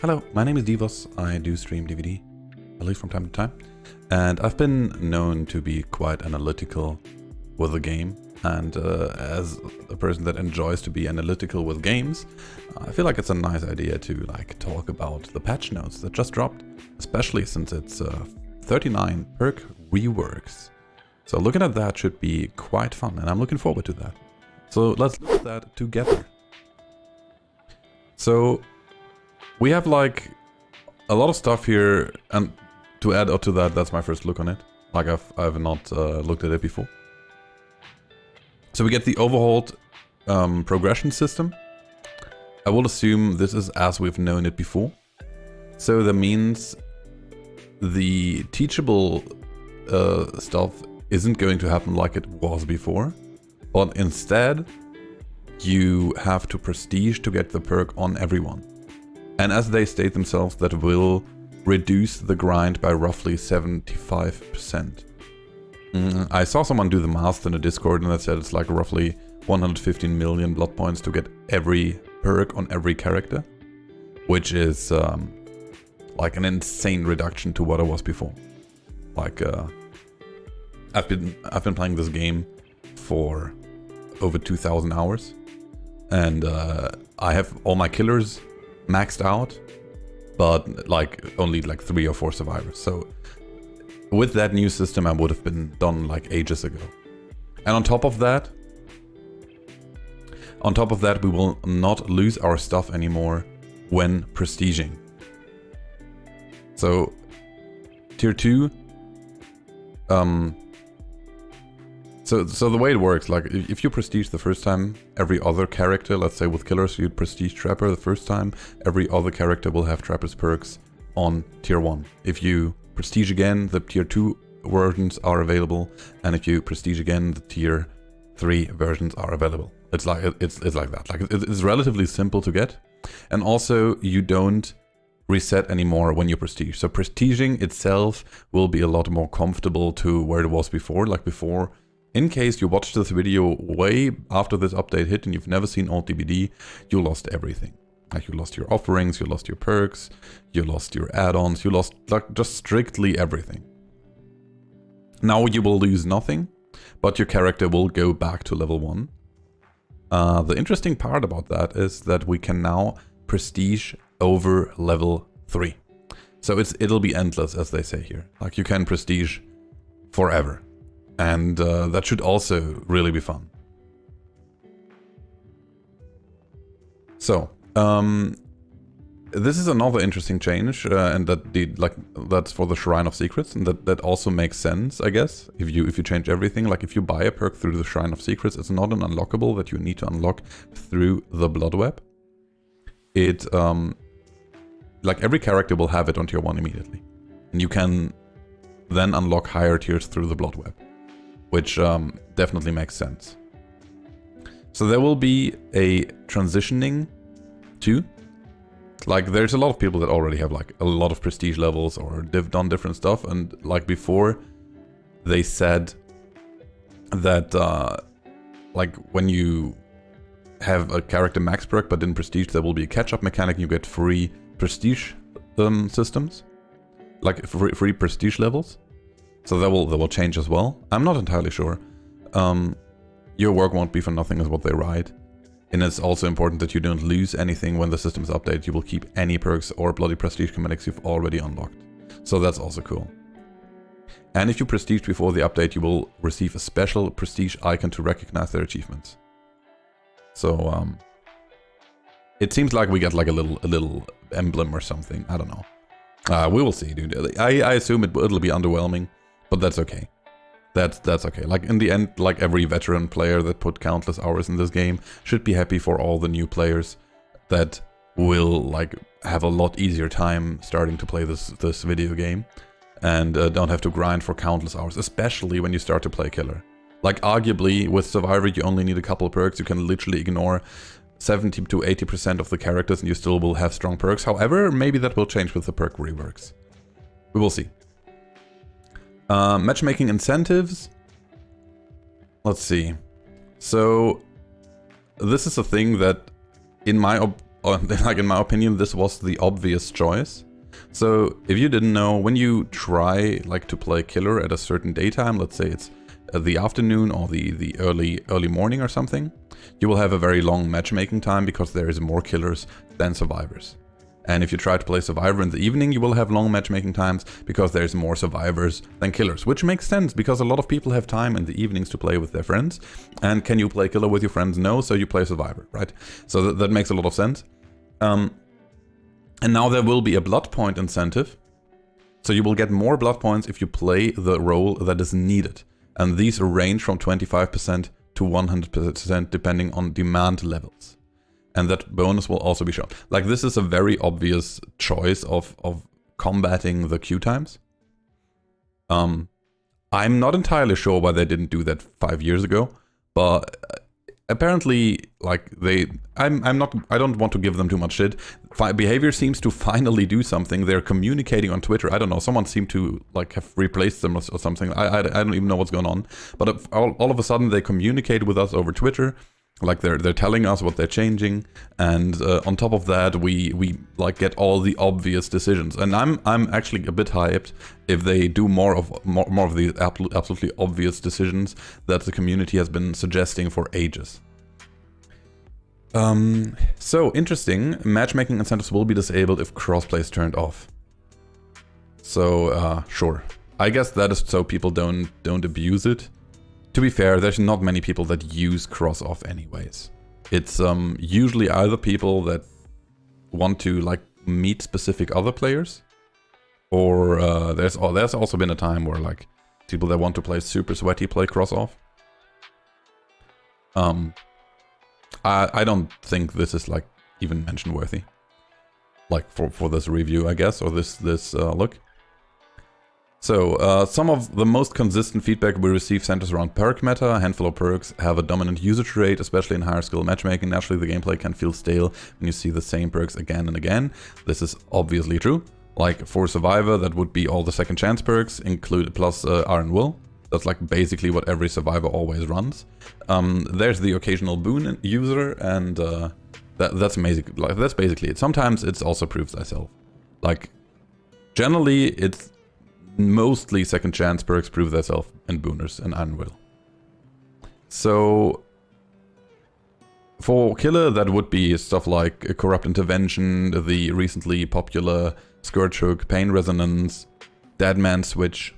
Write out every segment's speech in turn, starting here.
Hello, my name is Divos. I do stream DVD, at least from time to time. And I've been known to be quite analytical with the game. And as a person that enjoys to be analytical with games, I feel like it's a nice idea to talk about the patch notes that just dropped, especially since it's 39 Perk Reworks. So looking at that should be quite fun, and I'm looking forward to that. So let's look at that together. So we have like a lot of stuff here, and to add up to that, that's my first look on it. Like I've not looked at it before. So we get the overhauled progression system. I will assume this is as we've known it before. So that means the teachable stuff isn't going to happen like it was before, but instead you have to prestige to get the perk on everyone. And as they state themselves, that will reduce the grind by roughly 75%. I saw someone do the math in a Discord, and that said it's like roughly 115 million blood points to get every perk on every character, which is like an insane reduction to what it was before. Like I've been playing this game for over 2,000 hours, and I have all my killers maxed out, but like only like 3 or 4 survivors. So with that new system, I would have been done like ages ago. And on top of that, we will not lose our stuff anymore when prestiging. So tier 2, so the way it works, like if you prestige the first time, every other character, let's say with killers, you prestige Trapper the first time, every other character will have Trapper's perks on tier 1. If you prestige again, the tier 2 versions are available, and if you prestige again, the tier 3 versions are available. It's like that. Like it's relatively simple to get, and also you don't reset anymore when you prestige. So prestiging itself will be a lot more comfortable to where it was before. Like before, in case you watched this video way after this update hit and you've never seen old DBD, you lost everything. Like you lost your offerings, you lost your perks, you lost your add-ons, you lost like just strictly everything. Now you will lose nothing, but your character will go back to level 1. The interesting part about that is that we can now prestige over level 3. So it'll be endless, as they say here. Like you can prestige forever. And that should also really be fun. So this is another interesting change, and that's for the Shrine of Secrets, and that also makes sense, I guess. If you change everything, like if you buy a perk through the Shrine of Secrets, it's not an unlockable that you need to unlock through the Blood Web. It like every character will have it on tier 1 immediately, and you can then unlock higher tiers through the Blood Web, which definitely makes sense. So there will be a transitioning too. Like there's a lot of people that already have like a lot of prestige levels or they've done different stuff, and like before they said that like when you have a character max perk but didn't prestige, there will be a catch-up mechanic. You get free prestige systems, like free prestige levels. So that will change as well. I'm not entirely sure. Your work won't be for nothing is what they write. And it's also important that you don't lose anything when the system is updated. You will keep any perks or bloody prestige cosmetics you've already unlocked. So that's also cool. And if you prestige before the update, you will receive a special prestige icon to recognize their achievements. So it seems like we get like a little emblem or something. I don't know. We will see, dude. I assume it'll be underwhelming, but that's okay. That's okay. Like in the end, like every veteran player that put countless hours in this game should be happy for all the new players that will like have a lot easier time starting to play this video game, and don't have to grind for countless hours, especially when you start to play killer. Like arguably with Survivor, you only need a couple of perks. You can literally ignore 70 to 80% of the characters and you still will have strong perks. However, maybe that will change with the Perk Reworks. We will see. Matchmaking incentives. Let's see. So this is a thing that, in my like in my opinion, this was the obvious choice. So if you didn't know, when you try like to play killer at a certain daytime, let's say it's the afternoon or the early morning or something, you will have a very long matchmaking time because there is more killers than survivors. And if you try to play survivor in the evening, you will have long matchmaking times because there's more survivors than killers, which makes sense because a lot of people have time in the evenings to play with their friends. And can you play killer with your friends? No, so you play survivor, right? So that makes a lot of sense. And now there will be a blood point incentive. So you will get more blood points if you play the role that is needed. And these range from 25% to 100% depending on demand levels. And that bonus will also be shown. Like, this is a very obvious choice of combating the queue times. I'm not entirely sure why they didn't do that 5 years ago, but apparently, like, I don't want to give them too much shit. Behavior seems to finally do something. They're communicating on Twitter. I don't know, someone seemed to like have replaced them or something. I don't even know what's going on. But all of a sudden they communicate with us over Twitter. Like they're telling us what they're changing, and on top of that, we like get all the obvious decisions. And I'm actually a bit hyped if they do more of the absolutely obvious decisions that the community has been suggesting for ages. So interesting. Matchmaking incentives will be disabled if crossplay is turned off. So sure, I guess that is so people don't abuse it. To be fair, there's not many people that use cross-off anyways. It's usually either people that want to like meet specific other players, or there's also been a time where like people that want to play super sweaty play cross-off. I don't think this is like even mention worthy, like for this review, I guess, or this look. So, some of the most consistent feedback we receive centers around Perk Meta. A handful of perks have a dominant usage rate, especially in higher skill matchmaking. Naturally, the gameplay can feel stale when you see the same perks again and again. This is obviously true. Like, for Survivor, that would be all the second chance perks, included plus Iron Will. That's like basically what every Survivor always runs. There's the occasional boon user, and that's amazing. Like, that's basically it. Sometimes it's also proves thyself. Like, generally, it's mostly second chance perks prove themselves and booners and Iron Will. So for killer, that would be stuff like a Corrupt Intervention, the recently popular Scourge Hook, Pain Resonance, Dead Man Switch.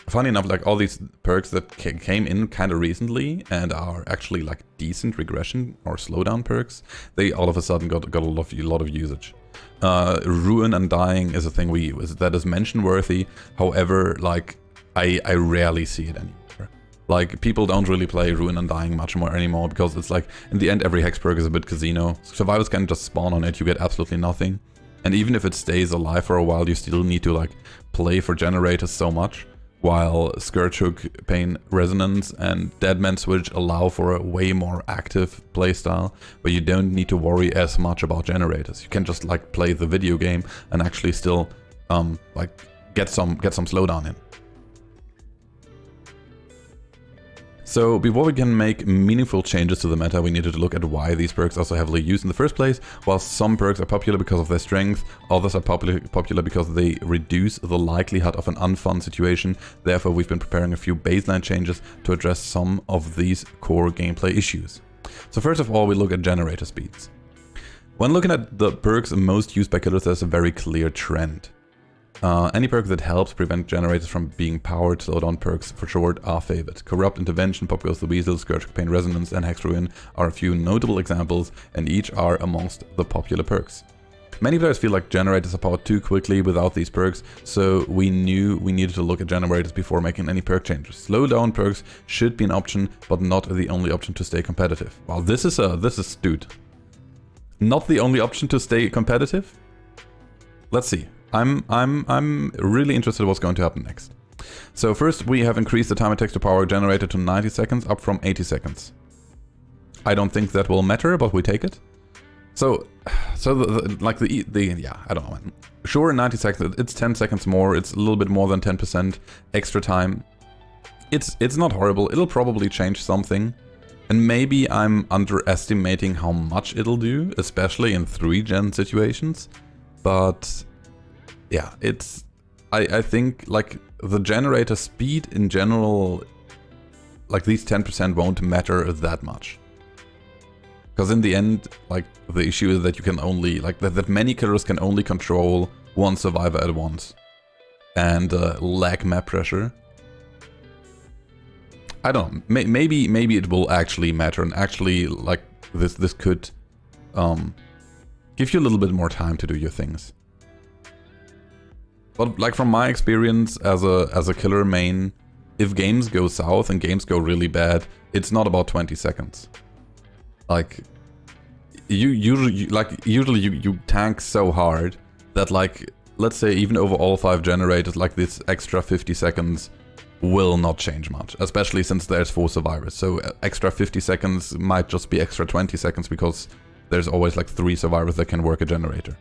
Funny enough, like all these perks that came in kind of recently and are actually like decent regression or slowdown perks, they all of a sudden got a lot of usage. Ruin and Dying is a thing that is mention worthy. However, like I rarely see it anymore. Like people don't really play Ruin and Dying much more anymore because it's like in the end every hex perk is a bit casino. Survivors can just spawn on it, you get absolutely nothing. And even if it stays alive for a while, you still need to like play for generators so much. While Scourge Hook, Pain Resonance, and Dead Man Switch allow for a way more active playstyle, where you don't need to worry as much about generators. You can just like play the video game and actually still like get some slowdown in. So before we can make meaningful changes to the meta, we needed to look at why these perks are so heavily used in the first place. While some perks are popular because of their strength, others are popular because they reduce the likelihood of an unfun situation. Therefore, we've been preparing a few baseline changes to address some of these core gameplay issues. So first of all, we look at generator speeds. When looking at the perks most used by killers, there's a very clear trend. Any perk that helps prevent generators from being powered, slowdown perks for short, are favored. Corrupt Intervention, Pop Goes the Weasel, Scourge, Pain Resonance, and Hex Ruin are a few notable examples, and each are amongst the popular perks. Many players feel like generators are powered too quickly without these perks, so we knew we needed to look at generators before making any perk changes. Slowdown perks should be an option, but not the only option to stay competitive. Wow, this is dude. Not the only option to stay competitive? Let's see. I'm really interested in what's going to happen next. So first, we have increased the time it takes to power a generator to 90 seconds, up from 80 seconds. I don't think that will matter, but we take it. So yeah, I don't know. Sure, 90 seconds, it's 10 seconds more. It's a little bit more than 10% extra time. It's not horrible. It'll probably change something. And maybe I'm underestimating how much it'll do, especially in 3-gen situations. But yeah, I think like the generator speed in general, like these 10% won't matter that much. Because in the end, like the issue is that you can only, like that many killers can only control one survivor at once. And lack map pressure. I don't know, maybe it will actually matter, and actually like this could give you a little bit more time to do your things. But like from my experience as a killer main, if games go south and games go really bad, it's not about 20 seconds. Like usually you tank so hard that, like, let's say even over all 5 generators, like this extra 50 seconds will not change much, especially since there's 4 survivors. So extra 50 seconds might just be extra 20 seconds because there's always like 3 survivors that can work a generator.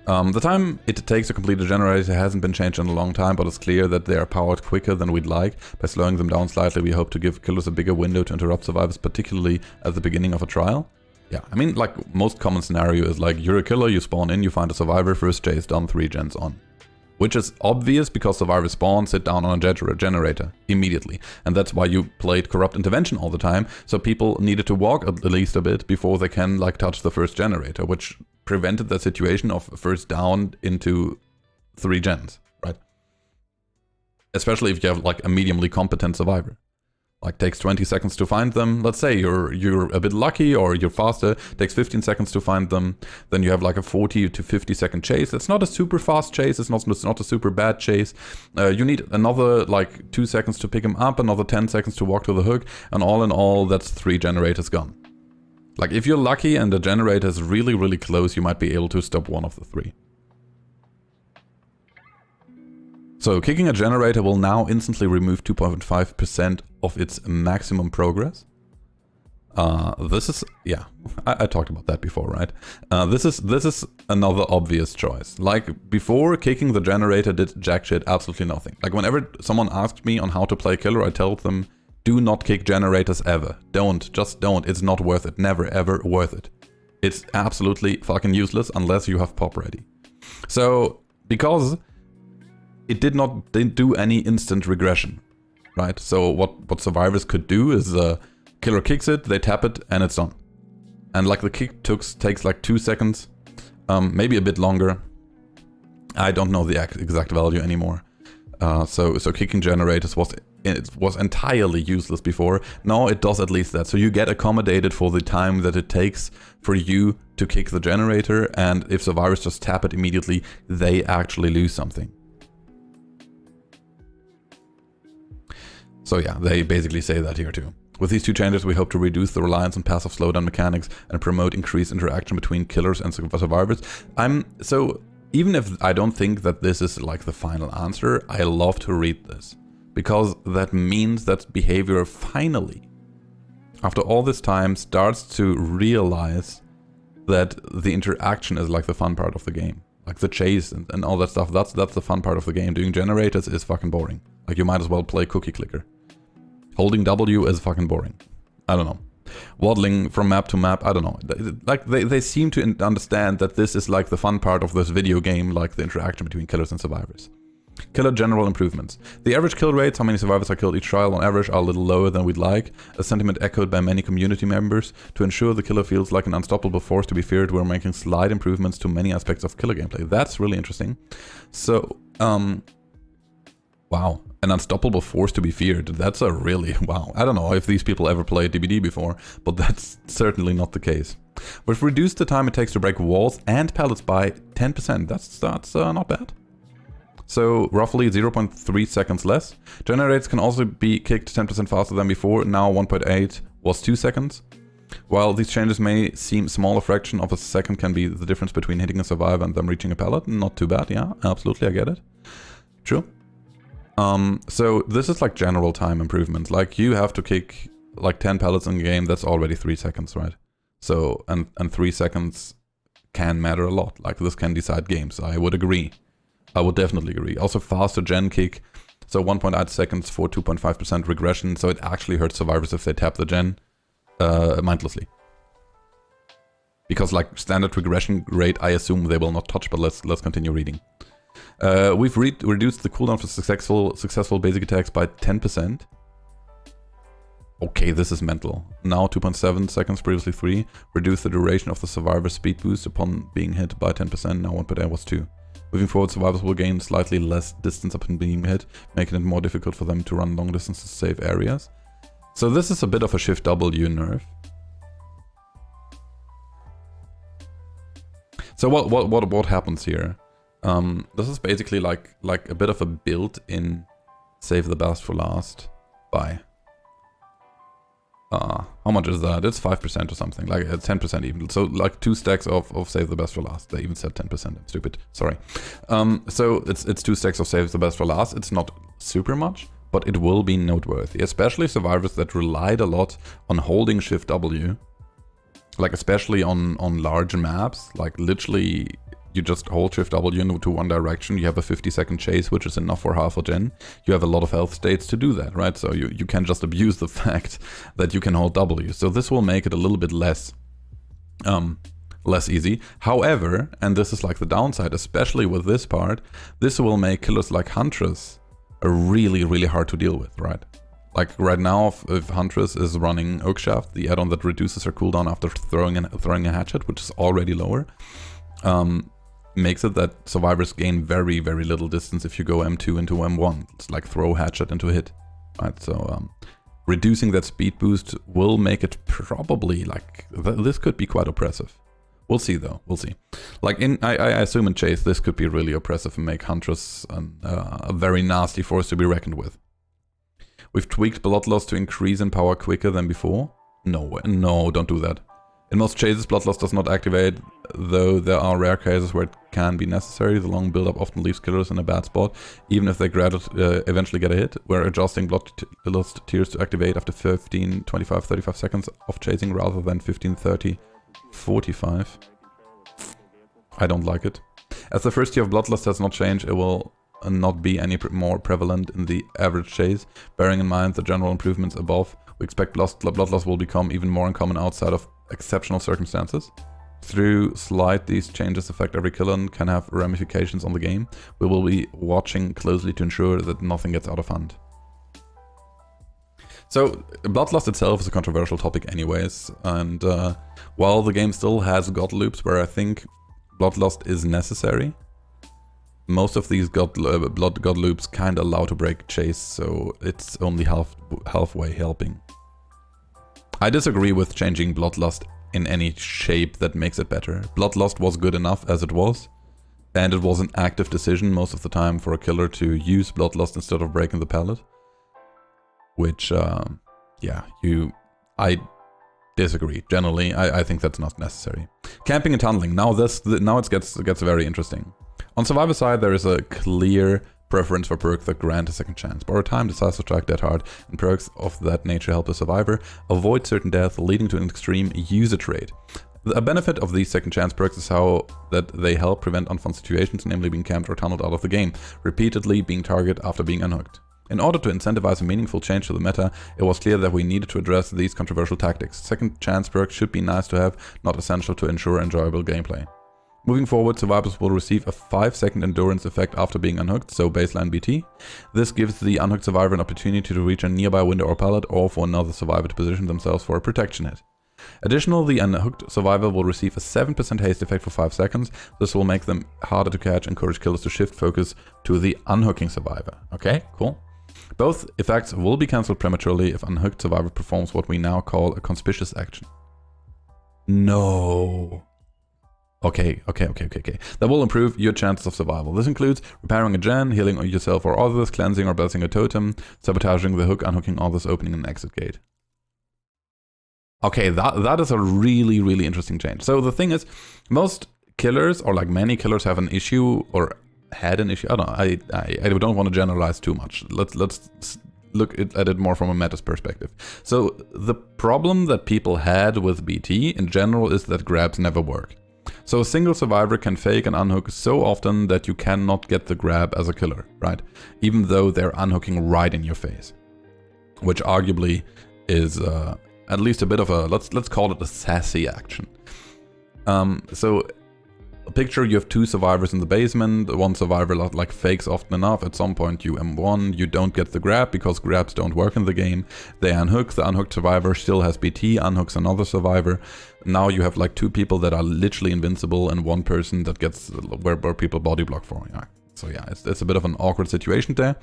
The time it takes to complete a generator hasn't been changed in a long time, but it's clear that they are powered quicker than we'd like. By slowing them down slightly, we hope to give killers a bigger window to interrupt survivors, particularly at the beginning of a trial. Yeah, I mean, like, most common scenario is like, you're a killer, you spawn in, you find a survivor, first chase done, 3 gens on. Which is obvious because survivors spawn, sit down on a generator immediately. And that's why you played Corrupt Intervention all the time, so people needed to walk at least a bit before they can, like, touch the first generator, which prevented the situation of first down into 3 gens, right? Especially if you have, like, a mediumly competent survivor. Like, takes 20 seconds to find them. Let's say you're a bit lucky or you're faster, takes 15 seconds to find them. Then you have like a 40 to 50 second chase. It's not a super fast chase, it's not a super bad chase. You need another like 2 seconds to pick him up, another 10 seconds to walk to the hook, and all in all, that's 3 generators gone. Like, if you're lucky and the generator is really, really close, you might be able to stop one of the 3. So kicking a generator will now instantly remove 2.5% of its maximum progress. This is, yeah, I talked about that before, right? This is another obvious choice. Like before, kicking the generator did jack shit, absolutely nothing. Like whenever someone asked me on how to play killer, I told them, do not kick generators ever. Don't, just don't. It's not worth it. Never ever worth it. It's absolutely fucking useless unless you have pop ready. So because it didn't do any instant regression, right? So what survivors could do is killer kicks it, they tap it, and it's done. And like the kick takes like 2 seconds, maybe a bit longer. I don't know the exact value anymore. So kicking generators was entirely useless before. Now it does at least that. So you get accommodated for the time that it takes for you to kick the generator, and if survivors just tap it immediately, they actually lose something. So yeah, they basically say that here too. With these 2 changes, we hope to reduce the reliance on passive slowdown mechanics and promote increased interaction between killers and survivors. So even if I don't think that this is like the final answer, I love to read this. Because that means that behavior finally, after all this time, starts to realize that the interaction is like the fun part of the game. Like the chase and all that stuff, that's the fun part of the game. Doing generators is fucking boring. Like you might as well play cookie clicker. Holding W is fucking boring. I don't know. Waddling from map to map, I don't know. Like they seem to understand that this is like the fun part of this video game, like the interaction between killers and survivors. Killer general improvements. The average kill rates, how many survivors are killed each trial on average, are a little lower than we'd like. A sentiment echoed by many community members. To ensure the killer feels like an unstoppable force to be feared, we're making slight improvements to many aspects of killer gameplay. That's really interesting. So, wow. An unstoppable force to be feared. That's a really, wow. I don't know if these people ever played DBD before, but that's certainly not the case. We've reduced the time it takes to break walls and pallets by 10%. That's not bad. So roughly 0.3 seconds less. Generators can also be kicked 10% faster than before. Now 1.8 was 2 seconds. While these changes may seem small, a fraction of a second can be the difference between hitting a survivor and them reaching a pallet. Not too bad, yeah, absolutely, I get it. True. So this is like general time improvements. Like you have to kick like 10 pallets in the game, that's already 3 seconds, right? So, and 3 seconds can matter a lot. Like this can decide games, I would agree. I would definitely agree. Also faster gen kick. So 1.8 seconds for 2.5% regression, so it actually hurts survivors if they tap the gen mindlessly. Because like standard regression rate, I assume they will not touch, but let's continue reading. We've reduced the cooldown for successful basic attacks by 10%. Okay, this is mental. Now 2.7 seconds, previously 3. Reduce the duration of the survivor's speed boost upon being hit by 10%. Now 1.8 was 2. Moving forward, survivors will gain slightly less distance upon being hit, making it more difficult for them to run long distances to save areas. So this is a bit of a Shift W nerf. So what happens here? This is basically like a bit of a built-in save the best for last buy. How much is that? It's 5% or something, like 10% even. So like 2 stacks of save the best for last. They even said 10%. I'm stupid. Sorry. So it's 2 stacks of save the best for last. It's not super much, but it will be noteworthy, especially survivors that relied a lot on holding Shift W. Like especially on large maps, like literally you just hold Shift W to one direction, you have a 50-second chase, which is enough for half a gen. You have a lot of health states to do that, right? So you can just abuse the fact that you can hold W. So this will make it a little bit less easy. However, and this is like the downside, especially with this part, this will make killers like Huntress really, really hard to deal with, right? Like right now, if Huntress is running Oakshaft, the add-on that reduces her cooldown after throwing a hatchet, which is already lower, makes it that survivors gain very, very little distance if you go M2 into M1. It's like throw hatchet into hit, right? So reducing that speed boost will make it probably like, this could be quite oppressive. We'll see though, we'll see. Like I assume in Chase, this could be really oppressive and make Huntress a very nasty force to be reckoned with. We've tweaked Bloodlust to increase in power quicker than before. No, don't do that. In most chases, Bloodlust does not activate, though there are rare cases where it can be necessary. The long build-up often leaves killers in a bad spot, even if they eventually get a hit. We're adjusting Bloodlust tiers to activate after 15, 25, 35 seconds of chasing rather than 15, 30, 45. I don't like it. As the first tier of Bloodlust has not changed, it will not be any more prevalent in the average chase. Bearing in mind the general improvements above, we expect Bloodlust will become even more uncommon outside of exceptional circumstances. Through slight, these changes affect every killer and can have ramifications on the game. We will be watching closely to ensure that nothing gets out of hand. So, Bloodlust itself is a controversial topic anyways, and while the game still has god loops where I think Bloodlust is necessary, most of these god loops kinda allow to break chase, so it's only halfway helping. I disagree with changing Bloodlust in any shape that makes it better. Bloodlust was good enough as it was, and it was an active decision most of the time for a killer to use Bloodlust instead of breaking the pallet. Which, yeah, I disagree. Generally, I think that's not necessary. Camping and tunneling. Now it gets very interesting. On Survivor side, there is a clear preference for perks that grant a second chance. Borrow time, decisive strike, dead hard, and perks of that nature help a survivor avoid certain death, leading to an extreme usage rate. A benefit of these second chance perks is how that they help prevent unfun situations, namely being camped or tunneled out of the game, repeatedly being targeted after being unhooked. In order to incentivize a meaningful change to the meta, it was clear that we needed to address these controversial tactics. Second chance perks should be nice to have, not essential to ensure enjoyable gameplay. Moving forward, survivors will receive a 5-second endurance effect after being unhooked, so baseline BT. This gives the unhooked survivor an opportunity to reach a nearby window or pallet, or for another survivor to position themselves for a protection hit. Additionally, the unhooked survivor will receive a 7% haste effect for 5 seconds. This will make them harder to catch, encourage killers to shift focus to the unhooking survivor. Okay, cool. Both effects will be cancelled prematurely if unhooked survivor performs what we now call a conspicuous action. No. Okay. That will improve your chances of survival. This includes repairing a gen, healing yourself or others, cleansing or blessing a totem, sabotaging the hook, unhooking others, opening an exit gate. Okay, that is a really, really interesting change. So the thing is, most killers, or like many killers, have an issue, or had an issue. I don't want to generalize too much. Let's look at it more from a meta's perspective. So the problem that people had with BT in general is that grabs never work. So a single survivor can fake and unhook so often that you cannot get the grab as a killer, right? Even though they're unhooking right in your face. Which arguably is at least a bit of a, let's call it a sassy action. So picture you have 2 survivors in the basement, one survivor like fakes often enough, at some point you M1, you don't get the grab because grabs don't work in the game, they unhook, the unhooked survivor still has BT, unhooks another survivor, now you have like 2 people that are literally invincible and 1 person that gets where people body block for, yeah. So yeah, it's a bit of an awkward situation there.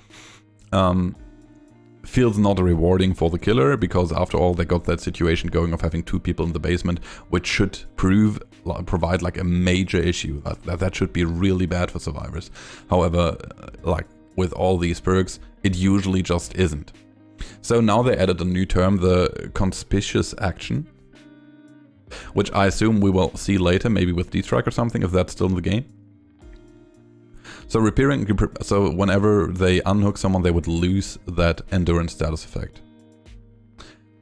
Feels not rewarding for the killer, because after all they got that situation going of having 2 people in the basement, which should provide like a major issue. That should be really bad for survivors. However, like with all these perks, it usually just isn't. So now they added a new term, the Conspicuous Action, which I assume we will see later, maybe with D-Strike or something, if that's still in the game. So whenever they unhook someone, they would lose that endurance status effect.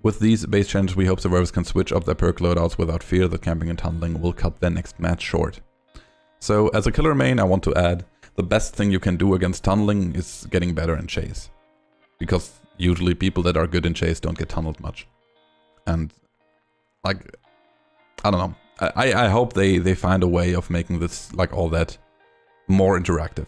With these base changes, we hope survivors can switch up their perk loadouts without fear that camping and tunneling will cut their next match short. So as a killer main, I want to add, the best thing you can do against tunneling is getting better in chase. Because usually people that are good in chase don't get tunneled much. And like, I don't know. I hope they find a way of making this, like all that, more interactive.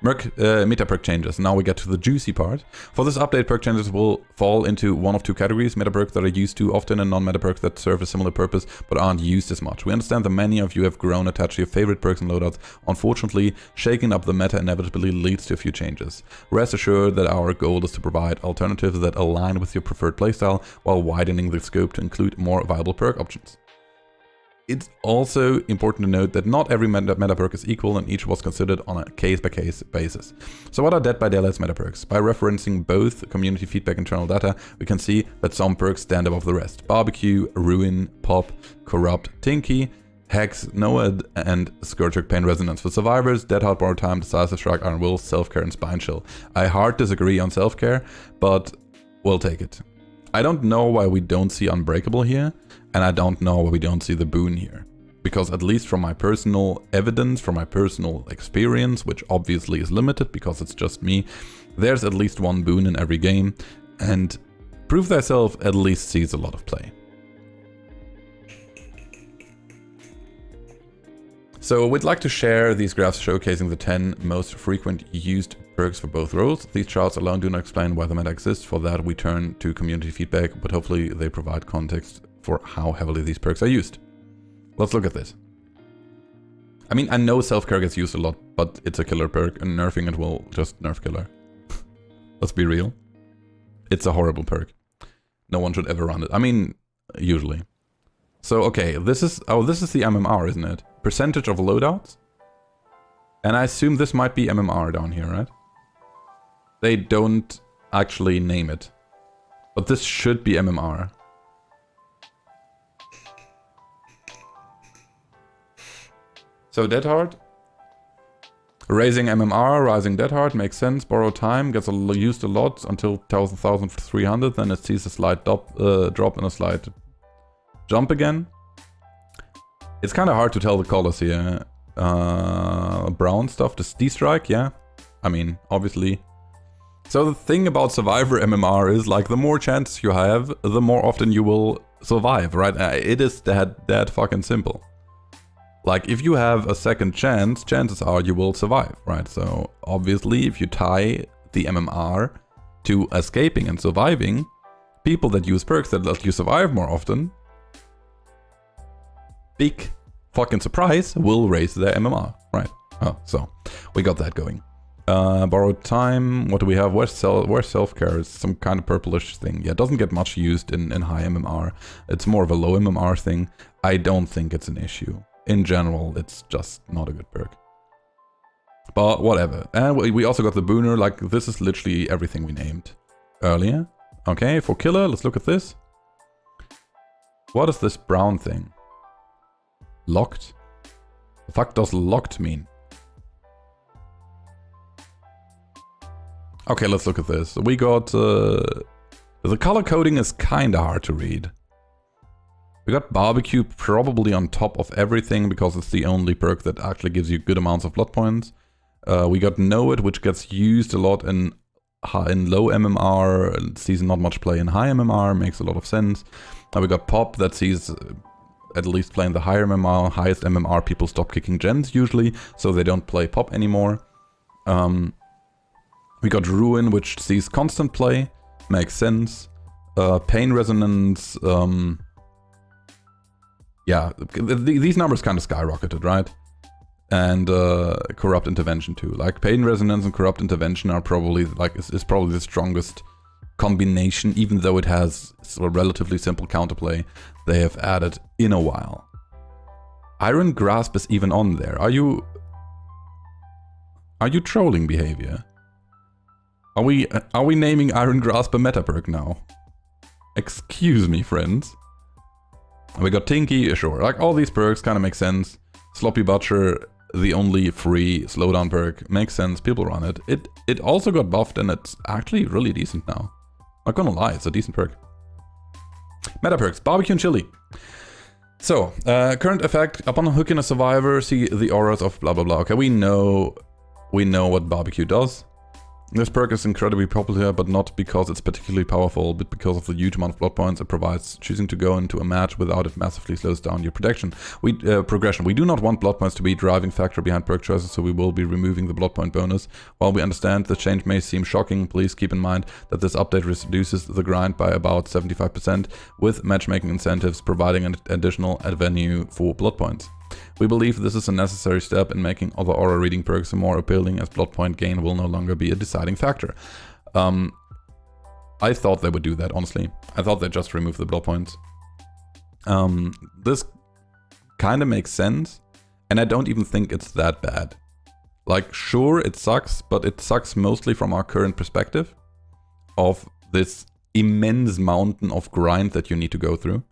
Merc Meta Perk Changes. Now we get to the juicy part. For this update, Perk Changes will fall into one of 2 categories: Meta Perks that are used too often and non-Meta Perks that serve a similar purpose but aren't used as much. We understand that many of you have grown attached to your favorite perks and loadouts. Unfortunately, shaking up the meta inevitably leads to a few changes. Rest assured that our goal is to provide alternatives that align with your preferred playstyle while widening the scope to include more viable perk options. It's also important to note that not every meta perk is equal and each was considered on a case-by-case basis. So what are Dead by Daylight's meta perks? By referencing both community feedback and internal data, we can see that some perks stand above the rest. Barbecue, Ruin, Pop, Corrupt, Tinky, Hex, Noad, and Scourge Pain Resonance. For survivors, Dead Hard, Borrowed Time, Decisive Strike, Iron Will, Self-Care, and Spine Chill. I hard disagree on Self-Care, but we'll take it. I don't know why we don't see Unbreakable here, and I don't know why we don't see the boon here. Because at least from my personal evidence, from my personal experience, which obviously is limited because it's just me, there's at least 1 boon in every game, and Prove Thyself at least sees a lot of play. So we'd like to share these graphs showcasing the 10 most frequent used perks for both roles. These charts alone do not explain why the meta exists. For that we turn to community feedback, but hopefully they provide context for how heavily these perks are used. Let's look at this. I mean, I know self-care gets used a lot, but it's a killer perk, and nerfing it will just nerf killer. Let's be real. It's a horrible perk. No one should ever run it. I mean, usually. So, okay, this is the MMR, isn't it? Percentage of loadouts? And I assume this might be MMR down here, right? They don't actually name it. But this should be MMR. So Dead Hard. Raising MMR, rising Dead Hard makes sense. Borrowed Time gets used a lot until 1300, then it sees a slight drop and a slight jump again. It's kind of hard to tell the colors here. Brown stuff, the D-Strike, yeah. I mean, obviously. So the thing about Survivor MMR is, like, the more chances you have, the more often you will survive, right? It is that fucking simple. Like, if you have a second chance, chances are you will survive, right? So, obviously, if you tie the MMR to escaping and surviving, people that use perks that let you survive more often, big fucking surprise, will raise their MMR, right? Oh, so, we got that going. Borrowed Time, what do we have? Where's Self-Care? It's some kind of purplish thing. Yeah, it doesn't get much used in high MMR. It's more of a low MMR thing. I don't think it's an issue. In general, it's just not a good perk. But whatever. And we also got the Booner. Like, this is literally everything we named earlier. Okay, for Killer, let's look at this. What is this brown thing? Locked? The fuck does locked mean? Okay, let's look at this. We got... the color coding is kinda hard to read. We got Barbecue probably on top of everything because it's the only perk that actually gives you good amounts of blood points. We got Know It, which gets used a lot in low MMR, sees not much play in high MMR, makes a lot of sense. We got Pop that sees at least playing the higher MMR, highest MMR people stop kicking gens usually, so they don't play Pop anymore. We got Ruin, which sees constant play, makes sense. Pain Resonance, yeah, these numbers kind of skyrocketed, right? And Corrupt Intervention too. Like Pain Resonance and Corrupt Intervention are probably is probably the strongest combination, even though it has a relatively simple counterplay they have added in a while. Iron Grasp is even on there. Are you trolling behavior? Are we naming Iron Grasp a meta perk now? Excuse me, friends. We got Tinky, sure. Like all these perks kind of make sense. Sloppy Butcher, the only free slowdown perk, makes sense. People run it. It also got buffed and it's actually really decent now. Not gonna lie, it's a decent perk. Meta perks, Barbecue and Chili. So, current effect, upon hooking a survivor, see the auras of blah blah blah. Okay, we know what Barbecue does. This perk is incredibly popular, but not because it's particularly powerful, but because of the huge amount of blood points it provides. Choosing to go into a match without it massively slows down your progression. We do not want blood points to be a driving factor behind perk choices, so we will be removing the blood point bonus. While we understand the change may seem shocking, please keep in mind that this update reduces the grind by about 75%, with matchmaking incentives providing an additional avenue for blood points. We believe this is a necessary step in making other aura reading perks more appealing, as blood point gain will no longer be a deciding factor. I thought they would do that, honestly. I thought they'd just remove the blood points. This kind of makes sense, and I don't even think it's that bad. Like, sure, it sucks, but it sucks mostly from our current perspective of this immense mountain of grind that you need to go through.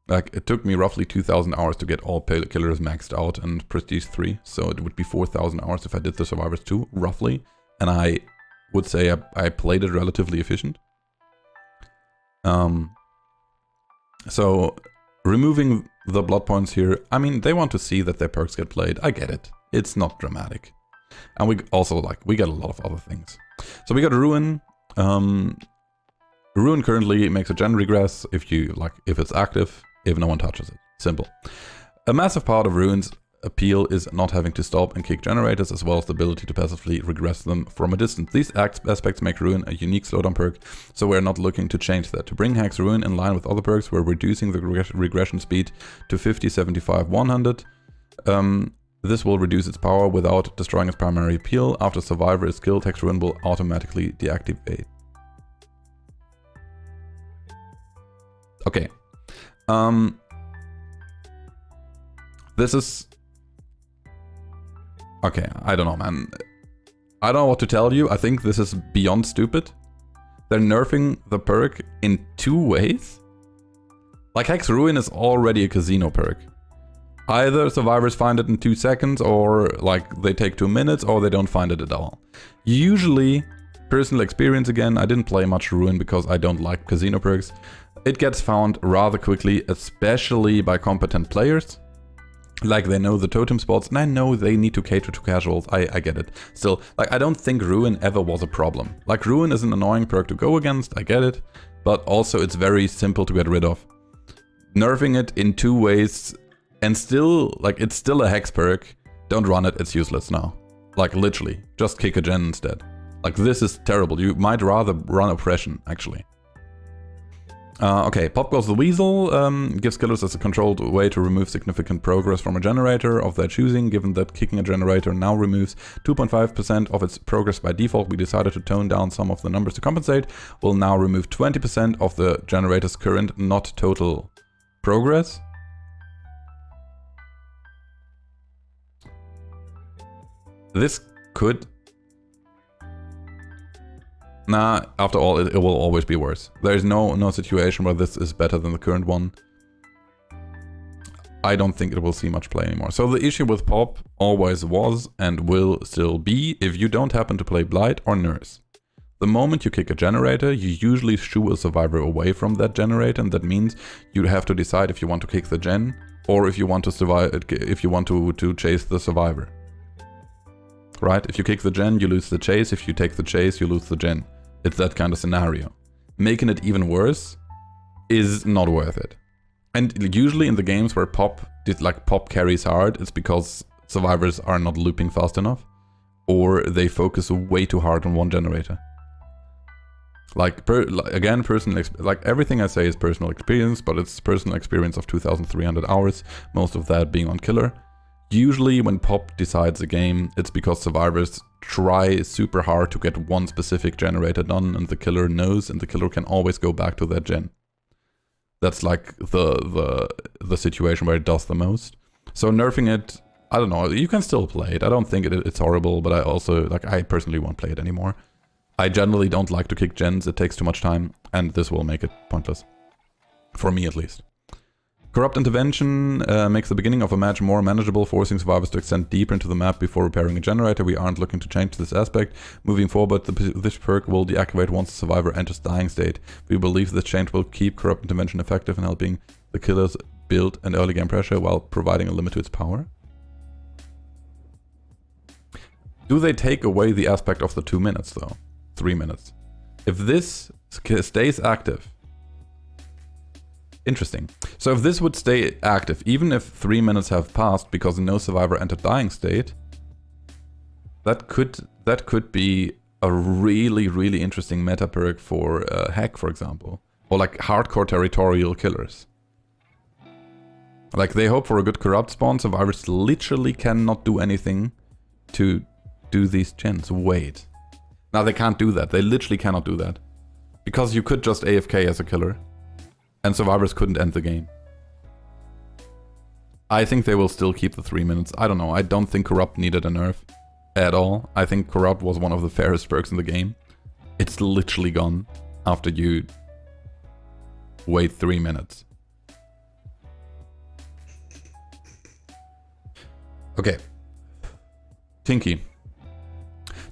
Like, it took me roughly 2,000 hours to get all killers maxed out and Prestige 3, so it would be 4,000 hours if I did the Survivors 2, roughly. And I would say I played it relatively efficient. So, removing the blood points here, I mean, they want to see that their perks get played, I get it. It's not dramatic. And we also, we get a lot of other things. So we got Ruin. Ruin currently makes a gen regress if it's active, if no one touches it. Simple. A massive part of Ruin's appeal is not having to stop and kick generators, as well as the ability to passively regress them from a distance. These aspects make Ruin a unique slowdown perk, so we're not looking to change that. To bring Hex Ruin in line with other perks, we're reducing the regression speed to 50, 75, 100. This will reduce its power without destroying its primary appeal. After Survivor is killed, Hex Ruin will automatically deactivate. Okay. This is... Okay, I don't know, man. I don't know what to tell you. I think this is beyond stupid. They're nerfing the perk in 2 ways. Like, Hex Ruin is already a casino perk. Either survivors find it in 2 seconds, or like they take 2 minutes, or they don't find it at all. Usually, personal experience again, I didn't play much Ruin because I don't like casino perks. It gets found rather quickly, especially by competent players. Like, they know the totem spots, and I know they need to cater to casuals, I get it. Still, like, I don't think Ruin ever was a problem. Like, Ruin is an annoying perk to go against, I get it, but also it's very simple to get rid of. Nerfing it in 2 ways, and still, like, it's still a hex perk, don't run it, it's useless now. Like, literally, just kick a gen instead. Like, this is terrible, you might rather run Oppression, actually. Okay, Pop Goes the Weasel gives killers as a controlled way to remove significant progress from a generator of their choosing. Given that kicking a generator now removes 2.5% of its progress by default, we decided to tone down some of the numbers to compensate. We'll now remove 20% of the generator's current, not total, progress. This could... Nah, after all, it will always be worse. There is no situation where this is better than the current one. I don't think it will see much play anymore. So the issue with Pop always was and will still be if you don't happen to play Blight or Nurse. The moment you kick a generator, you usually shoo a survivor away from that generator, and that means you have to decide if you want to kick the gen or if you want to survive, if you want to chase the survivor. Right? If you kick the gen, you lose the chase. If you take the chase, you lose the gen. It's that kind of scenario. Making it even worse is not worth it. And usually in the games where pop carries hard, it's because survivors are not looping fast enough, or they focus way too hard on one generator. Again, everything I say is personal experience, but it's personal experience of 2,300 hours, most of that being on killer. Usually when pop decides a game, it's because survivors try super hard to get one specific generator done, and the killer knows, and the killer can always go back to that gen. That's like the situation where it does the most. So nerfing it, I don't know, you can still play it. I don't think it's horrible, but I personally won't play it anymore. I generally don't like to kick gens, it takes too much time, and this will make it pointless. For me at least. Corrupt Intervention makes the beginning of a match more manageable, forcing survivors to extend deeper into the map before repairing a generator. We aren't looking to change this aspect. Moving forward, this perk will deactivate once the survivor enters dying state. We believe this change will keep Corrupt Intervention effective in helping the killers build an early game pressure while providing a limit to its power. Do they take away the aspect of the 2 minutes though? 3 minutes. If this stays active, interesting. So if this would stay active, even if 3 minutes have passed because no survivor entered dying state, that could be a really, really interesting meta perk for Hack, for example. Or like hardcore territorial killers. Like they hope for a good corrupt spawn, survivors literally cannot do anything to do these gens. Wait. Now they can't do that, they literally cannot do that. Because you could just AFK as a killer. And survivors couldn't end the game. I think they will still keep the 3 minutes. I don't know. I don't think Corrupt needed a nerf at all. I think Corrupt was one of the fairest perks in the game. It's literally gone after you wait 3 minutes. Okay. Tinky.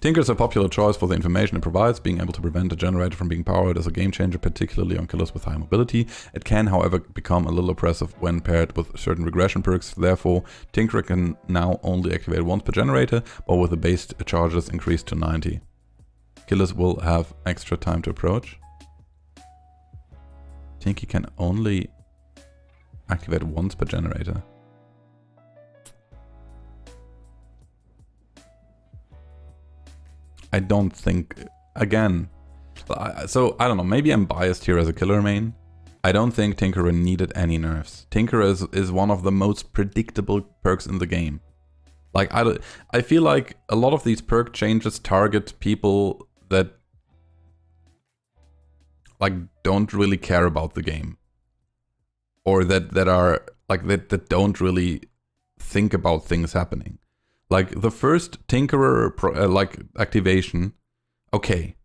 Tinker is a popular choice for the information it provides. Being able to prevent a generator from being powered is a game changer, particularly on killers with high mobility. It can, however, become a little oppressive when paired with certain regression perks. Therefore, Tinker can now only activate once per generator, but with the base charges increased to 90. Killers will have extra time to approach. Tinky can only activate once per generator. I don't think, again, so I don't know, maybe I'm biased here as a killer main. I don't think Tinkerer needed any nerfs. Tinkerer is one of the most predictable perks in the game. Like, I feel like a lot of these perk changes target people that like don't really care about the game. Or that are, like, that don't really think about things happening. Like, the first Tinkerer activation, okay,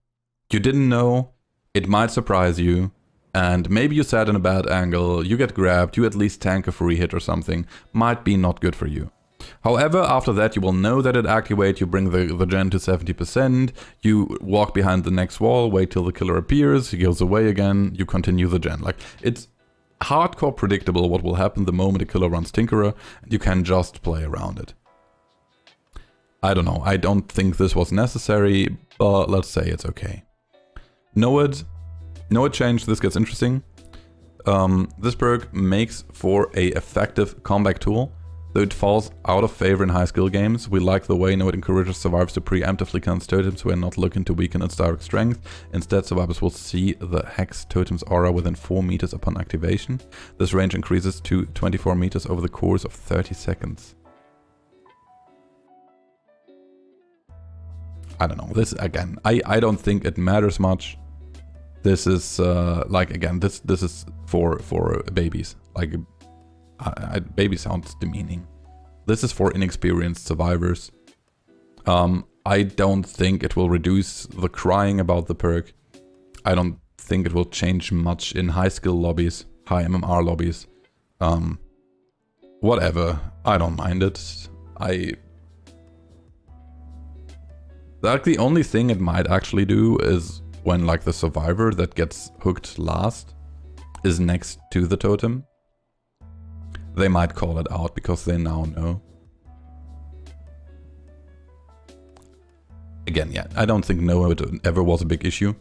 you didn't know, it might surprise you, and maybe you sat in a bad angle, you get grabbed, you at least tank a free hit or something, might be not good for you. However, after that you will know that it activates, you bring the gen to 70%, you walk behind the next wall, wait till the killer appears, he goes away again, you continue the gen. Like, it's hardcore predictable what will happen the moment a killer runs Tinkerer, and you can just play around it. I don't know, I don't think this was necessary, but let's say it's okay. Know-it change, this gets interesting. This perk makes for a effective comeback tool, though it falls out of favor in high skill games. We like the way Know-it encourages survivors to preemptively cleanse totems who are not looking to weaken its direct strength. Instead, survivors will see the hex totem's aura within 4 meters upon activation. This range increases to 24 meters over the course of 30 seconds. I don't know, this again, I don't think it matters much. This is, like, again, this is for babies. Like, baby sounds demeaning. This is for inexperienced survivors. I don't think it will reduce the crying about the perk. I don't think it will change much in high skill lobbies, high MMR lobbies. Whatever, I don't mind it. Like the only thing it might actually do is when like the survivor that gets hooked last is next to the totem, they might call it out because they now know. Again, yeah, I don't think no ever was a big issue.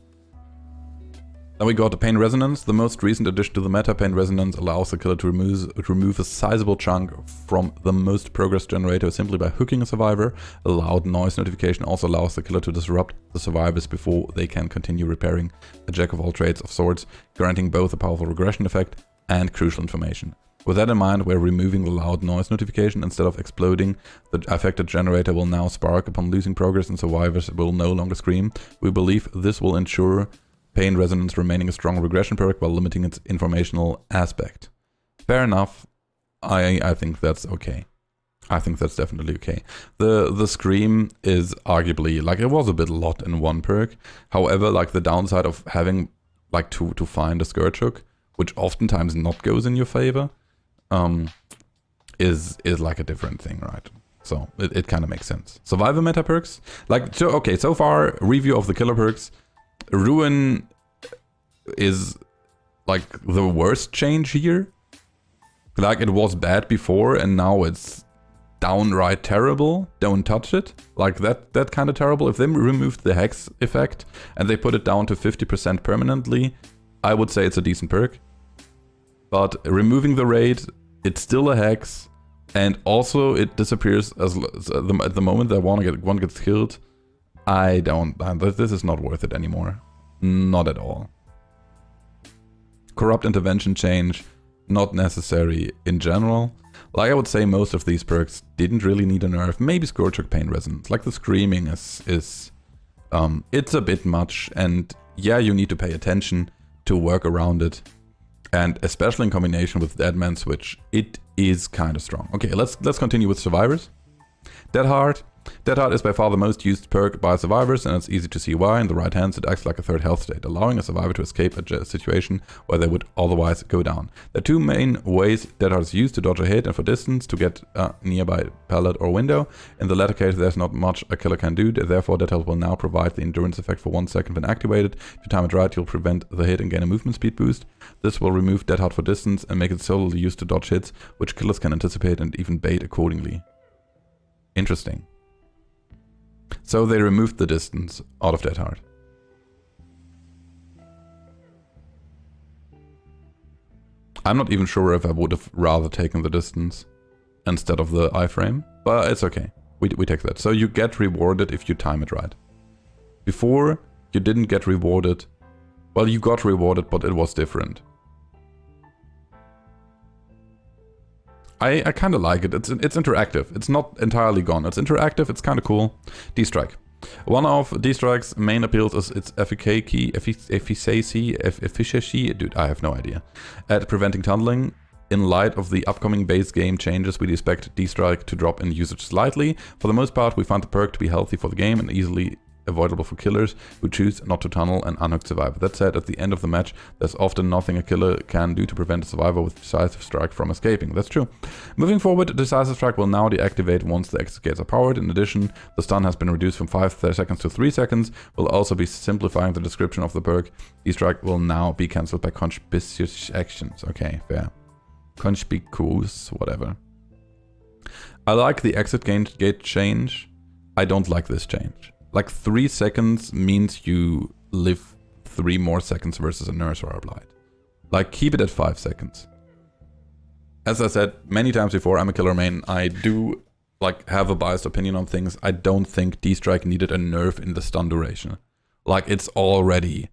Then we got the Pain Resonance. The most recent addition to the meta, Pain Resonance, allows the killer to remove a sizable chunk from the most progress generator simply by hooking a survivor. A loud noise notification also allows the killer to disrupt the survivors before they can continue repairing, a jack of all trades of sorts, granting both a powerful regression effect and crucial information. With that in mind, we're removing the loud noise notification. Instead of exploding, the affected generator will now spark upon losing progress and survivors will no longer scream. We believe this will ensure Pain Resonance remaining a strong regression perk while limiting its informational aspect. Fair enough. I think that's okay. I think that's definitely okay. The scream is arguably, like, it was a bit a lot in one perk. However, like the downside of having like to find a Scourge Hook, which oftentimes not goes in your favor, is like a different thing, right? So it kind of makes sense. Survivor meta perks, like, so okay, so far review of the killer perks. Ruin is like the worst change here. Like it was bad before and now it's downright terrible. Don't touch it. Like that kind of terrible. If they removed the hex effect and they put it down to 50% permanently, I would say it's a decent perk. But removing the raid, it's still a hex, and also it disappears at the moment that one gets killed. This is not worth it anymore. Not at all. Corrupt Intervention change, not necessary in general. Like I would say most of these perks didn't really need a nerf. Maybe Scourge Hook Pain Resonance. Like the screaming is it's a bit much, and yeah, you need to pay attention to work around it. And especially in combination with Deadman Switch, it is kind of strong. Okay, let's continue with survivors. Dead Heart. Dead Heart is by far the most used perk by survivors, and it's easy to see why. In the right hands, it acts like a third health state, allowing a survivor to escape a situation where they would otherwise go down. There are two main ways Dead Heart is used: to dodge a hit and for distance, to get a nearby pallet or window. In the latter case, there's not much a killer can do, therefore Dead Heart will now provide the endurance effect for 1 second when activated. If you time it right, you'll prevent the hit and gain a movement speed boost. This will remove Dead Heart for distance and make it solely used to dodge hits, which killers can anticipate and even bait accordingly. Interesting. So they removed the distance out of Dead Heart. I'm not even sure if I would have rather taken the distance instead of the iframe, but it's okay. We take that. So you get rewarded if you time it right. Before, you didn't get rewarded. Well, you got rewarded, but it was different. I kind of like it. It's interactive. It's not entirely gone. It's interactive. It's kind of cool. D-Strike. One of D-Strike's main appeals is its efficacy, dude, I have no idea, at preventing tunneling. In light of the upcoming base game changes, we expect D-Strike to drop in usage slightly. For the most part, we find the perk to be healthy for the game and easily avoidable for killers who choose not to tunnel and unhook survivor. That said, at the end of the match, there's often nothing a killer can do to prevent a survivor with Decisive Strike from escaping. That's true. Moving forward, Decisive Strike will now deactivate once the exit gates are powered. In addition, the stun has been reduced from 5 seconds to 3 seconds. We'll also be simplifying the description of the perk. D-Strike will now be cancelled by Conspicuous Actions. Okay, fair. Conspicuous, whatever. I like the exit gate change. I don't like this change. Like 3 seconds means you live 3 more seconds versus a nurse or a blight. Like keep it at 5 seconds. As I said many times before, I'm a killer main. I do like have a biased opinion on things. I don't think D-Strike needed a nerf in the stun duration. Like it's already...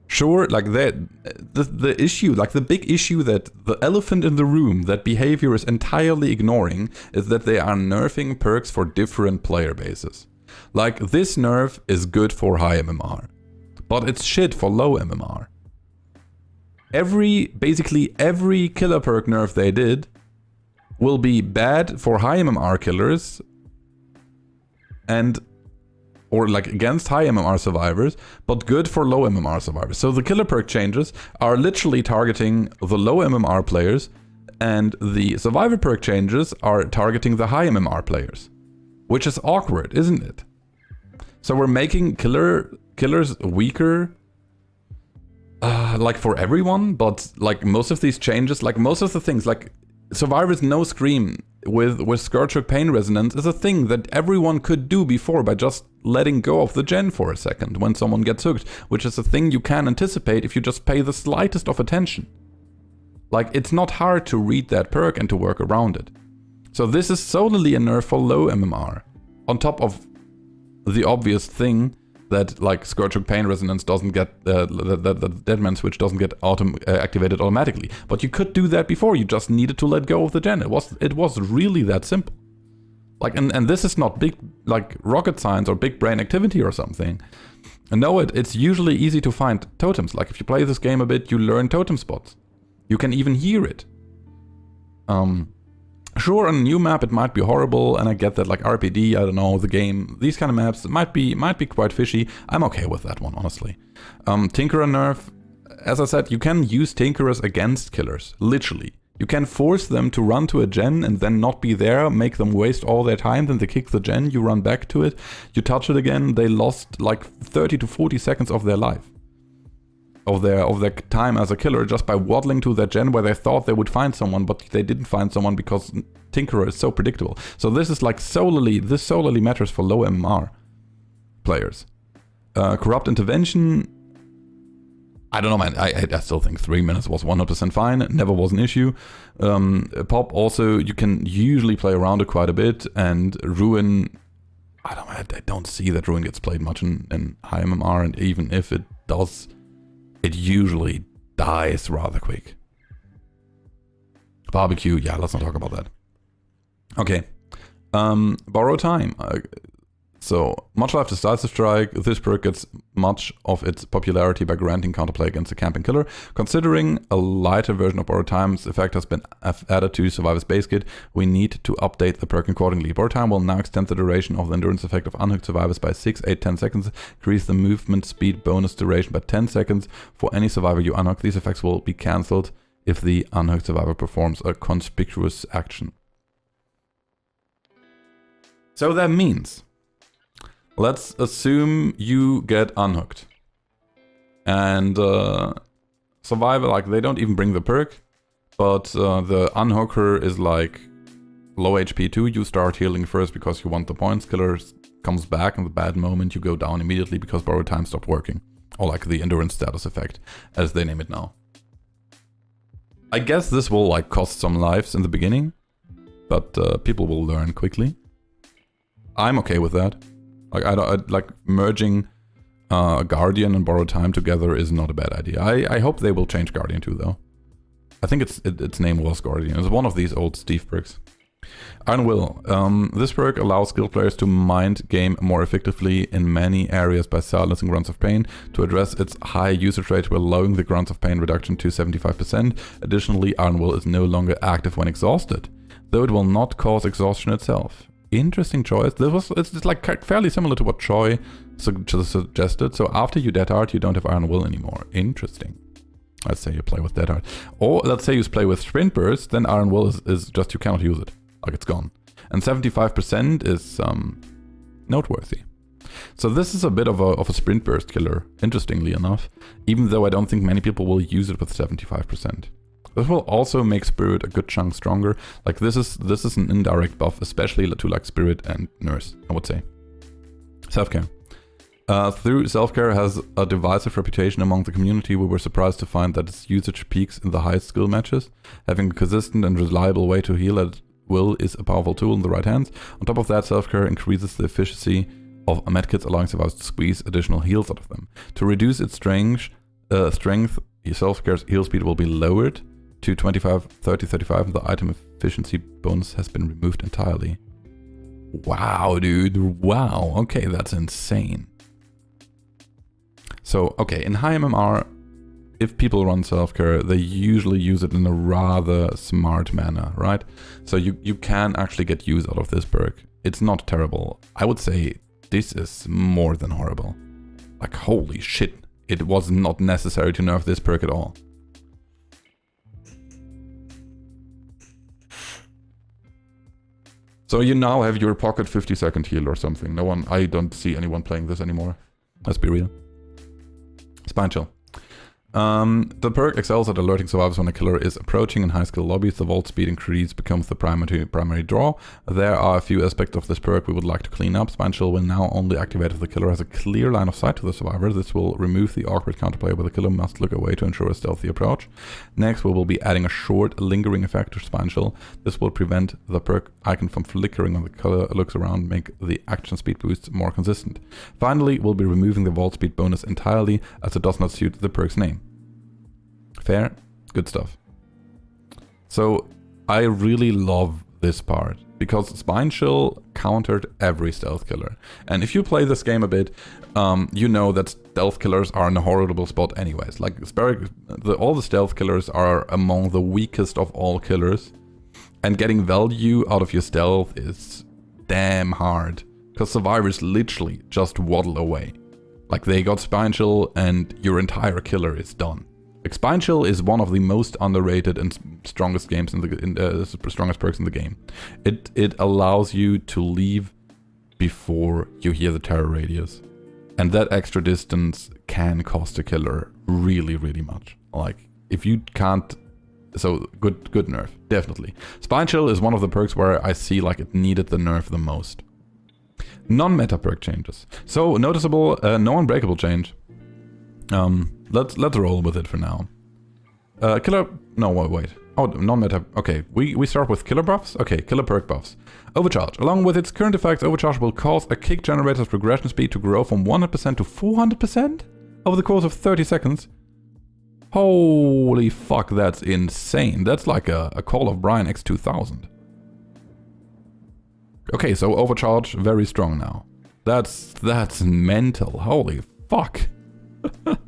Sure, like the issue, like the big issue that the elephant in the room that behavior is entirely ignoring is that they are nerfing perks for different player bases. Like this nerf is good for high MMR, but it's shit for low MMR. Basically every killer perk nerf they did will be bad for high MMR killers or like against high MMR survivors, but good for low MMR survivors. So the killer perk changes are literally targeting the low MMR players, and the survivor perk changes are targeting the high MMR players. which is awkward, isn't it? So we're making killers weaker, like for everyone, but like most of these changes, like most of the things, like Survivor's no scream with Scourge Hook Pain Resonance is a thing that everyone could do before by just letting go of the gen for a second when someone gets hooked, which is a thing you can anticipate if you just pay the slightest of attention. Like, it's not hard to read that perk and to work around it. So this is solely a nerf for low MMR, on top of the obvious thing that like Scourge Hook Pain Resonance doesn't get, the Deadman switch doesn't get activated automatically. But you could do that before, you just needed to let go of the gen. It was really that simple. Like, and this is not big, like rocket science or big brain activity or something. And no, it's usually easy to find totems. Like if you play this game a bit, you learn totem spots. You can even hear it. Sure, on a new map it might be horrible, and I get that, like RPD, I don't know, the game, these kind of maps might be quite fishy. I'm okay with that one, honestly. Tinkerer nerf, as I said, you can use Tinkerers against killers, literally. You can force them to run to a gen and then not be there, make them waste all their time, then they kick the gen, you run back to it, you touch it again, they lost like 30 to 40 seconds of their life. Of their time as a killer just by waddling to that gen where they thought they would find someone, but they didn't find someone because Tinkerer is so predictable. So this is like solely matters for low MMR players. Corrupt Intervention, I don't know, man. I still think 3 minutes was 100% fine. It never was an issue. Pop also, you can usually play around it quite a bit, and Ruin, I don't see that Ruin gets played much in high MMR, and even if it does, it usually dies rather quick. Barbecue, yeah, let's not talk about that. Okay, Borrow Time. So, much like Decisive Strike, this perk gets much of its popularity by granting counterplay against a camping killer. Considering a lighter version of Borrow Time's effect has been added to Survivor's base kit, we need to update the perk accordingly. Borrow Time will now extend the duration of the endurance effect of unhooked survivors by 6, 8, 10 seconds, increase the movement speed bonus duration by 10 seconds for any survivor you unhook. These effects will be cancelled if the unhooked survivor performs a conspicuous action. So that means, let's assume you get unhooked. And survivor, like, they don't even bring the perk, but the unhooker is like low HP too. You start healing first because you want the points. Killer comes back in the bad moment, you go down immediately because Borrow Time stopped working. Or like the endurance status effect, as they name it now. I guess this will like cost some lives in the beginning, but people will learn quickly. I'm okay with that. Like merging Guardian and Borrow Time together is not a bad idea. I hope they will change Guardian too, though. I think its name was Guardian. It's one of these old Steve perks. Iron Will. This perk allows skilled players to mind game more effectively in many areas by silencing grunts of pain. To address its high usage rate, we're lowering the grunts of pain reduction to 75%. Additionally, Iron Will is no longer active when exhausted, though it will not cause exhaustion itself. Interesting choice. It's like fairly similar to what Troy suggested. So after you dead hard, you don't have Iron Will anymore. Interesting. Let's say you play with dead hard. Or let's say you play with Sprint Burst, then Iron Will is just, you cannot use it. Like, it's gone. And 75% is noteworthy. So this is a bit of a Sprint Burst killer, interestingly enough, even though I don't think many people will use it with 75%. This will also make Spirit a good chunk stronger. Like, this is an indirect buff, especially to like Spirit and Nurse, I would say. Self-care. Through Self-care has a divisive reputation among the community, we were surprised to find that its usage peaks in the highest skill matches. Having a consistent and reliable way to heal at will is a powerful tool in the right hands. On top of that, Self-care increases the efficiency of medkits, allowing survivors to squeeze additional heals out of them. To reduce its strength, Self-care's heal speed will be lowered to 25, 30, 35, and the item efficiency bonus has been removed entirely. Wow, dude. Wow. Okay, that's insane. So, okay, in high MMR, if people run self-care, they usually use it in a rather smart manner, right? So you can actually get use out of this perk. It's not terrible. I would say this is more than horrible. Like, holy shit. It was not necessary to nerf this perk at all. So you now have your pocket 50-second heal or something. No one, I don't see anyone playing this anymore. Let's be real. Spine Chill. The perk excels at alerting survivors when a killer is approaching in high skill lobbies. The vault speed increase becomes the primary draw. There are a few aspects of this perk we would like to clean up. Spine Chill will now only activate if the killer has a clear line of sight to the survivor. This will remove the awkward counterplay where the killer must look away to ensure a stealthy approach. Next, we will be adding a short lingering effect to Spine Chill. This will prevent the perk icon from flickering when the killer looks around, make the action speed boosts more consistent. Finally, we'll be removing the vault speed bonus entirely as it does not suit the perk's name. Fair, good stuff. So I really love this part because Spine Chill countered every stealth killer. And if you play this game a bit, you know that stealth killers are in a horrible spot anyways. Like all the stealth killers are among the weakest of all killers. And getting value out of your stealth is damn hard. Because survivors literally just waddle away. Like they got Spine Chill and your entire killer is done. Spine Chill is one of the most underrated and strongest games strongest perks in the game. It allows you to leave before you hear the terror radius, and that extra distance can cost a killer really, really much. Like if you can't, so good nerf, definitely. Spine Chill is one of the perks where I see like it needed the nerf the most. Non-meta perk changes. So noticeable, no unbreakable change. Let's roll with it for now. Wait. Oh, non-meta. Okay, we start with killer buffs. Okay, killer perk buffs. Overcharge. Along with its current effects, Overcharge will cause a kick generator's progression speed to grow from 100% to 400% over the course of 30 seconds. Holy fuck, that's insane. That's like a Call of Brian X2000. Okay, so Overcharge, very strong now. That's mental. Holy fuck.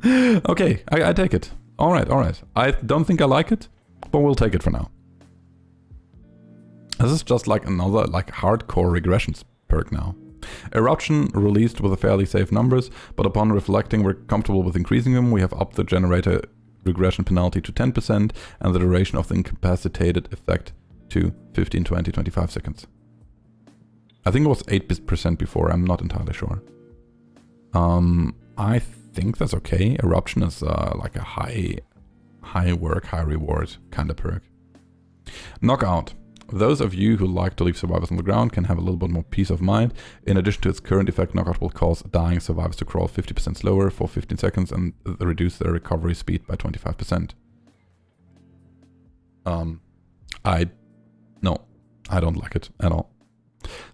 Okay, I take it. Alright. I don't think I like it, but we'll take it for now. This is just like another hardcore regressions perk now. Eruption released with a fairly safe numbers, but upon reflecting we're comfortable with increasing them. We have upped the generator regression penalty to 10% and the duration of the incapacitated effect to 15, 20, 25 seconds. I think it was 8% before, I'm not entirely sure. I think that's okay. Eruption is like a high work, high reward kind of perk. Knockout. Those of you who like to leave survivors on the ground can have a little bit more peace of mind. In addition to its current effect, Knockout will cause dying survivors to crawl 50% slower for 15 seconds and reduce their recovery speed by 25%. I don't like it at all.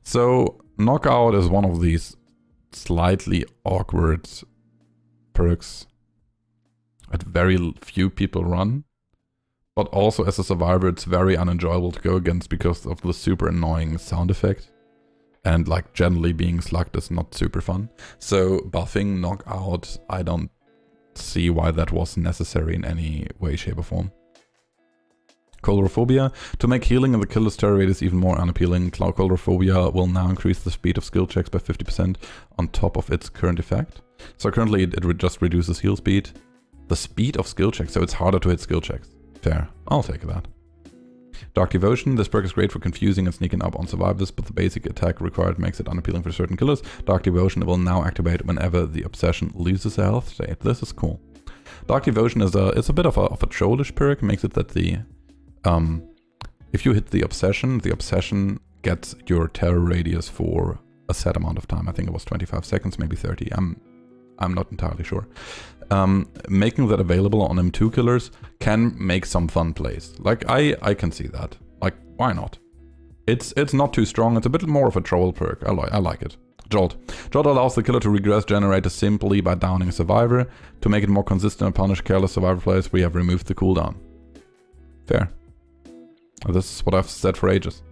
So Knockout is one of these slightly awkward perks that very few people run, but also as a survivor it's very unenjoyable to go against because of the super annoying sound effect, and like generally being slugged is not super fun. So buffing Knockout, I don't see why that was necessary in any way, shape or form. Coulrophobia. To make healing in the killer's terror radius even more unappealing, Coulrophobia will now increase the speed of skill checks by 50% on top of its current effect. So currently it just reduces heal speed. The speed of skill checks, so it's harder to hit skill checks. Fair, I'll take that. Dark Devotion. This perk is great for confusing and sneaking up on survivors, but the basic attack required makes it unappealing for certain killers. Dark Devotion will now activate whenever the obsession loses a health state. This is cool. Dark Devotion is a bit of a trollish perk. Makes it that the if you hit the obsession gets your terror radius for a set amount of time. I think it was 25 seconds, maybe 30. I'm not entirely sure. Making that available on M2 killers can make some fun plays. Like I can see that. Like why not? It's not too strong. It's a bit more of a troll perk. I like it. Jolt. Jolt allows the killer to regress generators simply by downing a survivor. To make it more consistent and punish careless survivor players, we have removed the cooldown. Fair. This is what I've said for ages.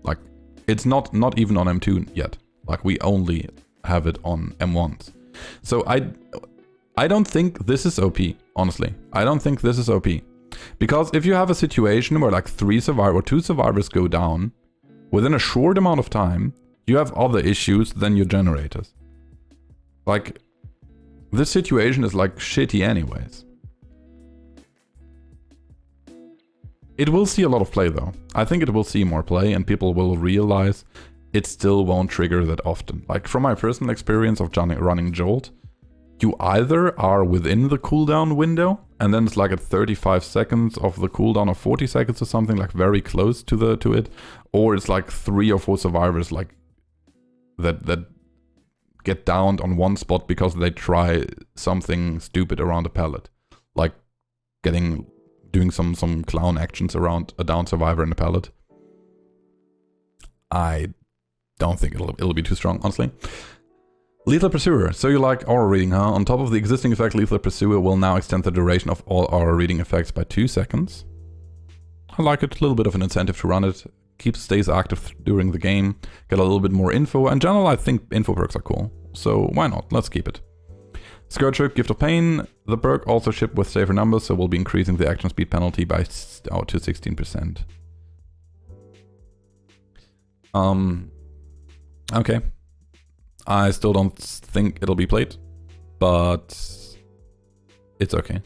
Like it's not even on M2 yet. Like we only have it on M1s. So I don't think this is OP, honestly. I don't think this is OP. Because if you have a situation where like 2 survivors go down within a short amount of time, you have other issues than your generators. Like this situation is like shitty anyways. It will see a lot of play though. I think it will see more play and people will realize it still won't trigger that often. Like from my personal experience of running Jolt, you either are within the cooldown window and then it's like at 35 seconds of the cooldown of 40 seconds or something, like very close to it, or it's like 3 or 4 survivors like that get downed on one spot because they try something stupid around a pallet, like doing some clown actions around a down survivor in a pallet. I don't think it'll be too strong, honestly. Lethal Pursuer. So you like aura reading, huh? On top of the existing effect, Lethal Pursuer will now extend the duration of all aura reading effects by 2 seconds. I like it. A little bit of an incentive to run it. Stays active during the game. Get a little bit more info. In general, I think info perks are cool. So why not? Let's keep it. Scourge Hook, Gift of Pain. The perk also shipped with safer numbers, so we'll be increasing the action speed penalty by to 16%. Okay. I still don't think it'll be played, but it's okay.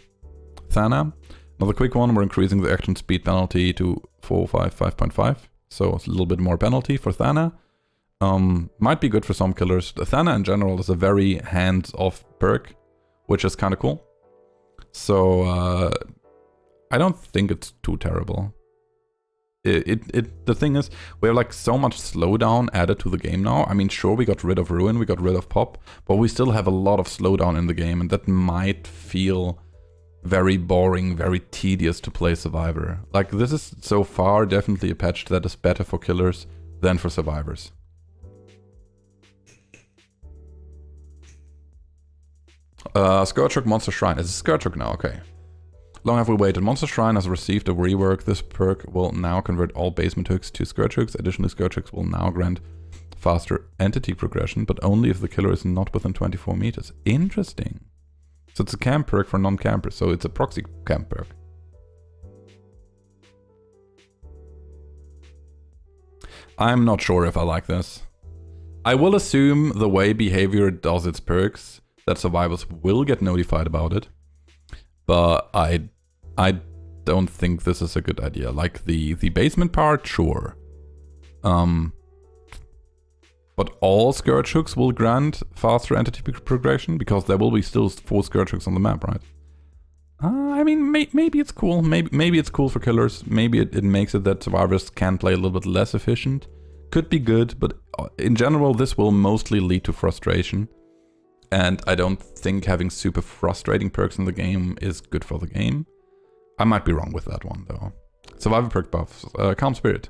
Thana, another quick one. We're increasing the action speed penalty to 5.5, so it's a little bit more penalty for Thana. Might be good for some killers. Thana in general is a very hands-off perk, which is kind of cool. So I don't think it's too terrible. The thing is, we have like so much slowdown added to the game now. I mean, sure, we got rid of Ruin, we got rid of Pop, but we still have a lot of slowdown in the game, and that might feel very boring, very tedious to play Survivor. Like, this is so far definitely a patch that is better for killers than for survivors. Scourge Hook Monster Shrine. It's a Scourge Hook now, okay. Long have we waited. Monster Shrine has received a rework. This perk will now convert all basement hooks to Scourge Hooks. Additionally, Scourge Hooks will now grant faster entity progression, but only if the killer is not within 24 meters. Interesting. So it's a camp perk for non-campers, so it's a proxy camp perk. I'm not sure if I like this. I will assume the way Behavior does its perks, that survivors will get notified about it. But I don't think this is a good idea. Like the basement part, sure. But all Scourge Hooks will grant faster entity progression because there will be still 4 Scourge Hooks on the map, right? I mean, maybe it's cool. Maybe it's cool for killers. Maybe it makes it that survivors can play a little bit less efficient. Could be good, but in general, this will mostly lead to frustration. And I don't think having super frustrating perks in the game is good for the game. I might be wrong with that one, though. Survivor perk buffs. Calm Spirit.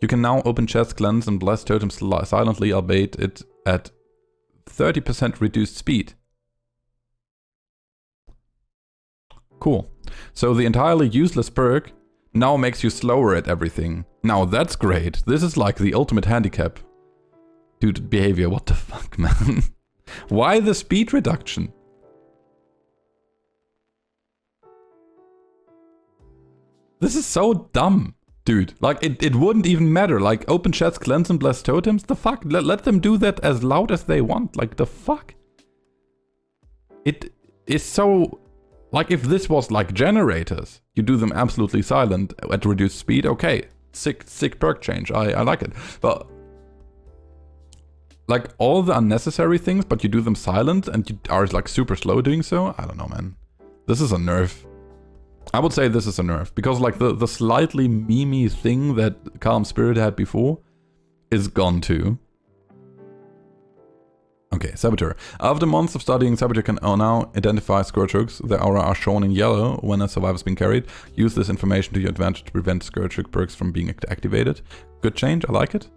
You can now open chests, cleanse, and bless totems silently, albeit it at 30% reduced speed. Cool. So the entirely useless perk now makes you slower at everything. Now that's great. This is like the ultimate handicap. Dude, Behavior, what the fuck, man? Why the speed reduction? This is so dumb, dude. Like, it wouldn't even matter. Like, open chests, cleanse, and bless totems? The fuck? Let them do that as loud as they want. Like, the fuck? It is so... Like, if this was like generators, you do them absolutely silent at reduced speed, okay. Sick perk change. I like it. But... like all the unnecessary things, but you do them silent and you are like super slow doing so? I don't know, man. This is a nerf. I would say this is a nerf because like the slightly memey thing that Calm Spirit had before is gone too. Okay, Saboteur. After months of studying, Saboteur can now identify Scourge Hooks. The aura are shown in yellow when a survivor's being carried. Use this information to your advantage to prevent Scourge Hook perks from being activated. Good change, I like it.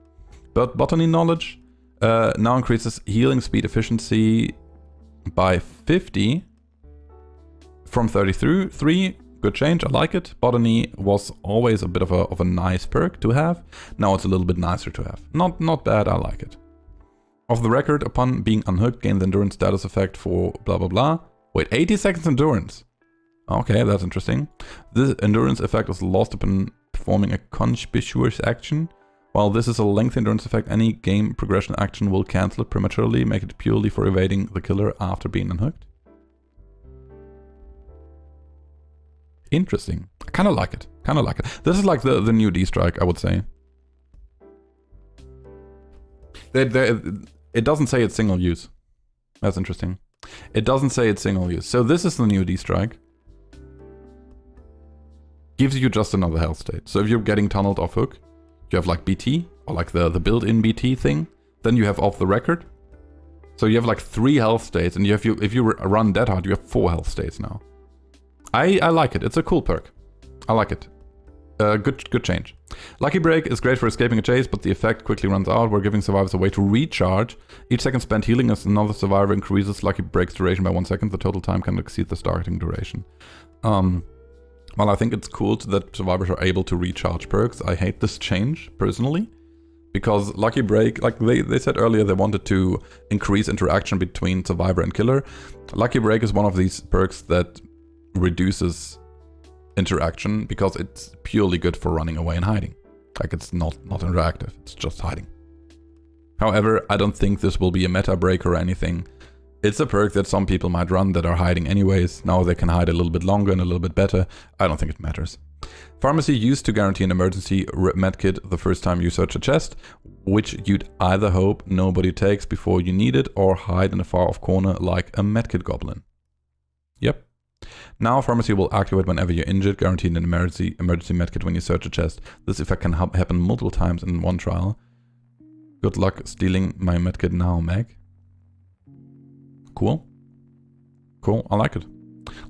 But Botany Knowledge now increases healing speed efficiency by 50 from 33. Good change, I like it. Botany was always a bit of a nice perk to have. Now it's a little bit nicer to have. Not bad, I like it. Off the record, upon being unhooked, gain the endurance status effect for blah blah blah. Wait, 80 seconds endurance. Okay, that's interesting. This endurance effect is lost upon performing a Conspicuous Action. While this is a length endurance effect, any game progression action will cancel it prematurely, make it purely for evading the killer after being unhooked. Interesting. I kind of like it. Kind of like it. This is like the new D-Strike, I would say. It doesn't say it's single use. That's interesting. It doesn't say it's single use. So this is the new D-Strike. Gives you just another health state. So if you're getting tunneled off hook, you have like BT, or like the built-in BT thing. Then you have off the record. So you have like 3 health states, and if you run dead hard, you have 4 health states now. I like it. It's a cool perk. I like it. Good change. Lucky Break is great for escaping a chase, but the effect quickly runs out. We're giving survivors a way to recharge. Each second spent healing as another survivor increases Lucky Break's duration by 1 second. The total time can exceed the starting duration. Well, I think it's cool that survivors are able to recharge perks. I hate this change, personally. Because Lucky Break, like they said earlier, they wanted to increase interaction between survivor and killer. Lucky Break is one of these perks that reduces interaction because it's purely good for running away and hiding. Like, it's not interactive, it's just hiding. However, I don't think this will be a meta breaker or anything. It's a perk that some people might run that are hiding anyways. Now they can hide a little bit longer and a little bit better. I don't think it matters. Pharmacy used to guarantee an emergency medkit the first time you search a chest, which you'd either hope nobody takes before you need it or hide in a far off corner like a medkit goblin. Yep. Now Pharmacy will activate whenever you're injured, guaranteeing an emergency medkit when you search a chest. This effect can happen multiple times in one trial. Good luck stealing my medkit now, Meg. Cool. Cool, I like it.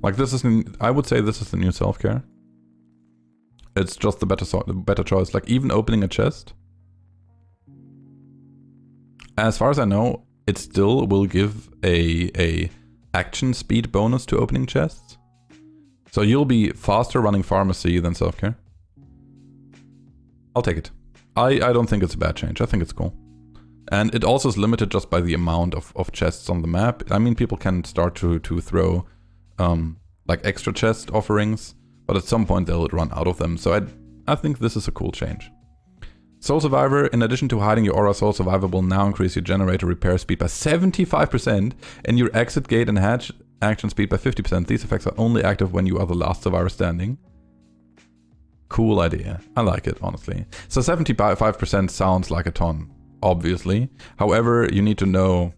Like, this is, I would say this is the new self-care. It's just the better choice. Like, even opening a chest, as far as I know, it still will give a action speed bonus to opening chests. So you'll be faster running Pharmacy than self-care. I'll take it. I don't think it's a bad change. I think it's cool. And it also is limited just by the amount of chests on the map. I mean, people can start to throw like extra chest offerings, but at some point they'll run out of them. So I think this is a cool change. Soul Survivor, in addition to hiding your aura, Soul Survivor will now increase your generator repair speed by 75% and your exit gate and hatch action speed by 50%. These effects are only active when you are the last survivor standing. Cool idea. I like it, honestly. So 75% sounds like a ton, obviously. However, you need to know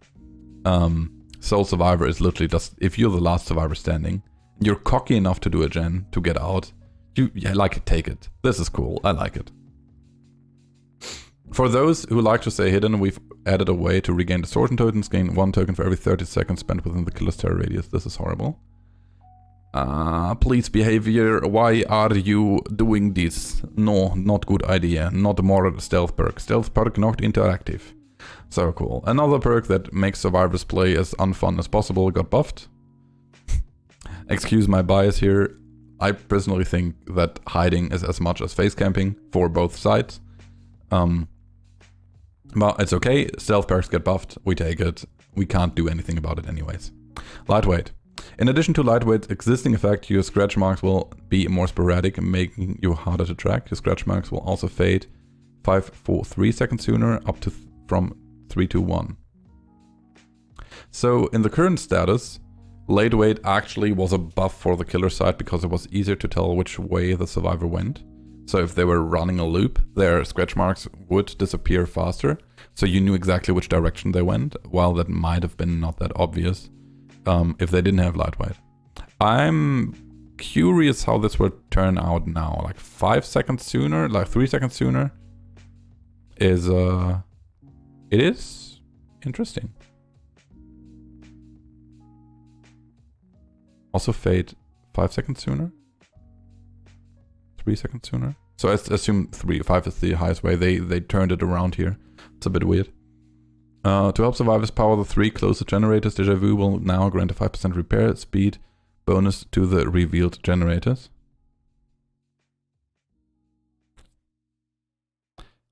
Soul Survivor is literally just, if you're the last survivor standing, you're cocky enough to do a gen, to get out, take it. This is cool. I like it. For those who like to stay hidden, we've added a way to regain distortion tokens, gain 1 token for every 30 seconds spent within the killer's terror radius. This is horrible. Please behavior, why are you doing this? No, not good idea. Not more stealth perk. Stealth perk not interactive. So cool. Another perk that makes survivors play as unfun as possible got buffed. Excuse my bias here. I personally think that hiding is as much as face camping for both sides. But it's okay. Stealth perks get buffed. We take it. We can't do anything about it anyways. Lightweight. In addition to Lightweight's existing effect, your scratch marks will be more sporadic, making you harder to track. Your scratch marks will also fade 3 seconds sooner, up to from 3 to 1. So in the current status, Lightweight actually was a buff for the killer side because it was easier to tell which way the survivor went. So if they were running a loop, their scratch marks would disappear faster. So you knew exactly which direction they went, while that might have been not that obvious if they didn't have Lightweight. I'm curious how this would turn out now. Like 5 seconds sooner, like 3 seconds sooner is, it is interesting. Also fade 5 seconds sooner. 3 seconds sooner. So I assume 5 is the highest way. They turned it around here. It's a bit weird. To help survivors power the 3 closest generators, Deja Vu will now grant a 5% repair speed bonus to the revealed generators.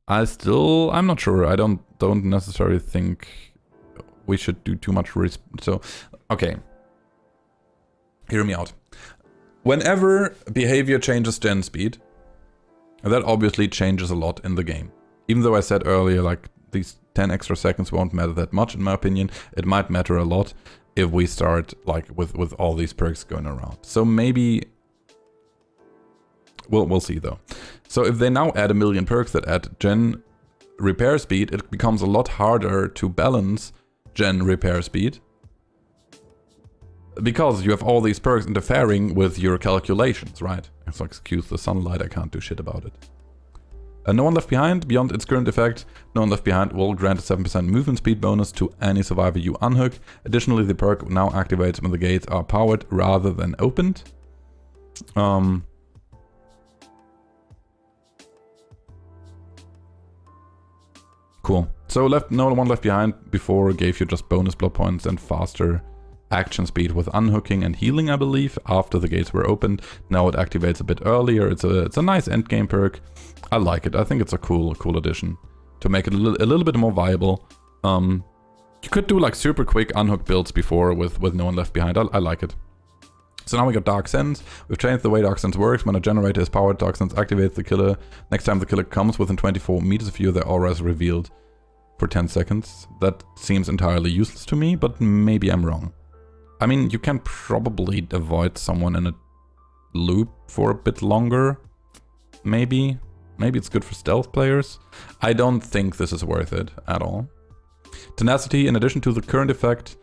I'm not sure. I don't necessarily think we should do too much so, okay. Hear me out. Whenever behavior changes gen speed, that obviously changes a lot in the game. Even though I said earlier, like, these 10 extra seconds won't matter that much, in my opinion, it might matter a lot if we start, like, with all these perks going around. So maybe We'll see though. So if they now add a million perks that add gen repair speed, it becomes a lot harder to balance gen repair speed. Because you have all these perks interfering with your calculations, right? So excuse the sunlight, I can't do shit about it. No One Left Behind, beyond its current effect, No One Left Behind will grant a 7% movement speed bonus to any survivor you unhook. Additionally, the perk now activates when the gates are powered rather than opened. Cool. So No One Left Behind before gave you just bonus blood points and faster action speed with unhooking and healing, I believe, after the gates were opened. Now it activates a bit earlier. It's a nice endgame perk. I like it. I think it's a cool addition to make it a little bit more viable. You could do like super quick unhook builds before with No One Left Behind. I like it. So now we got Dark Sense. We've changed the way Dark Sense works. When a generator is powered, Dark Sense activates the killer. Next time the killer comes within 24 meters of you, their aura is revealed for 10 seconds. That seems entirely useless to me, but maybe I'm wrong. I mean, you can probably avoid someone in a loop for a bit longer. Maybe it's good for stealth players. I don't think this is worth it at all. Tenacity, in addition to the current effect,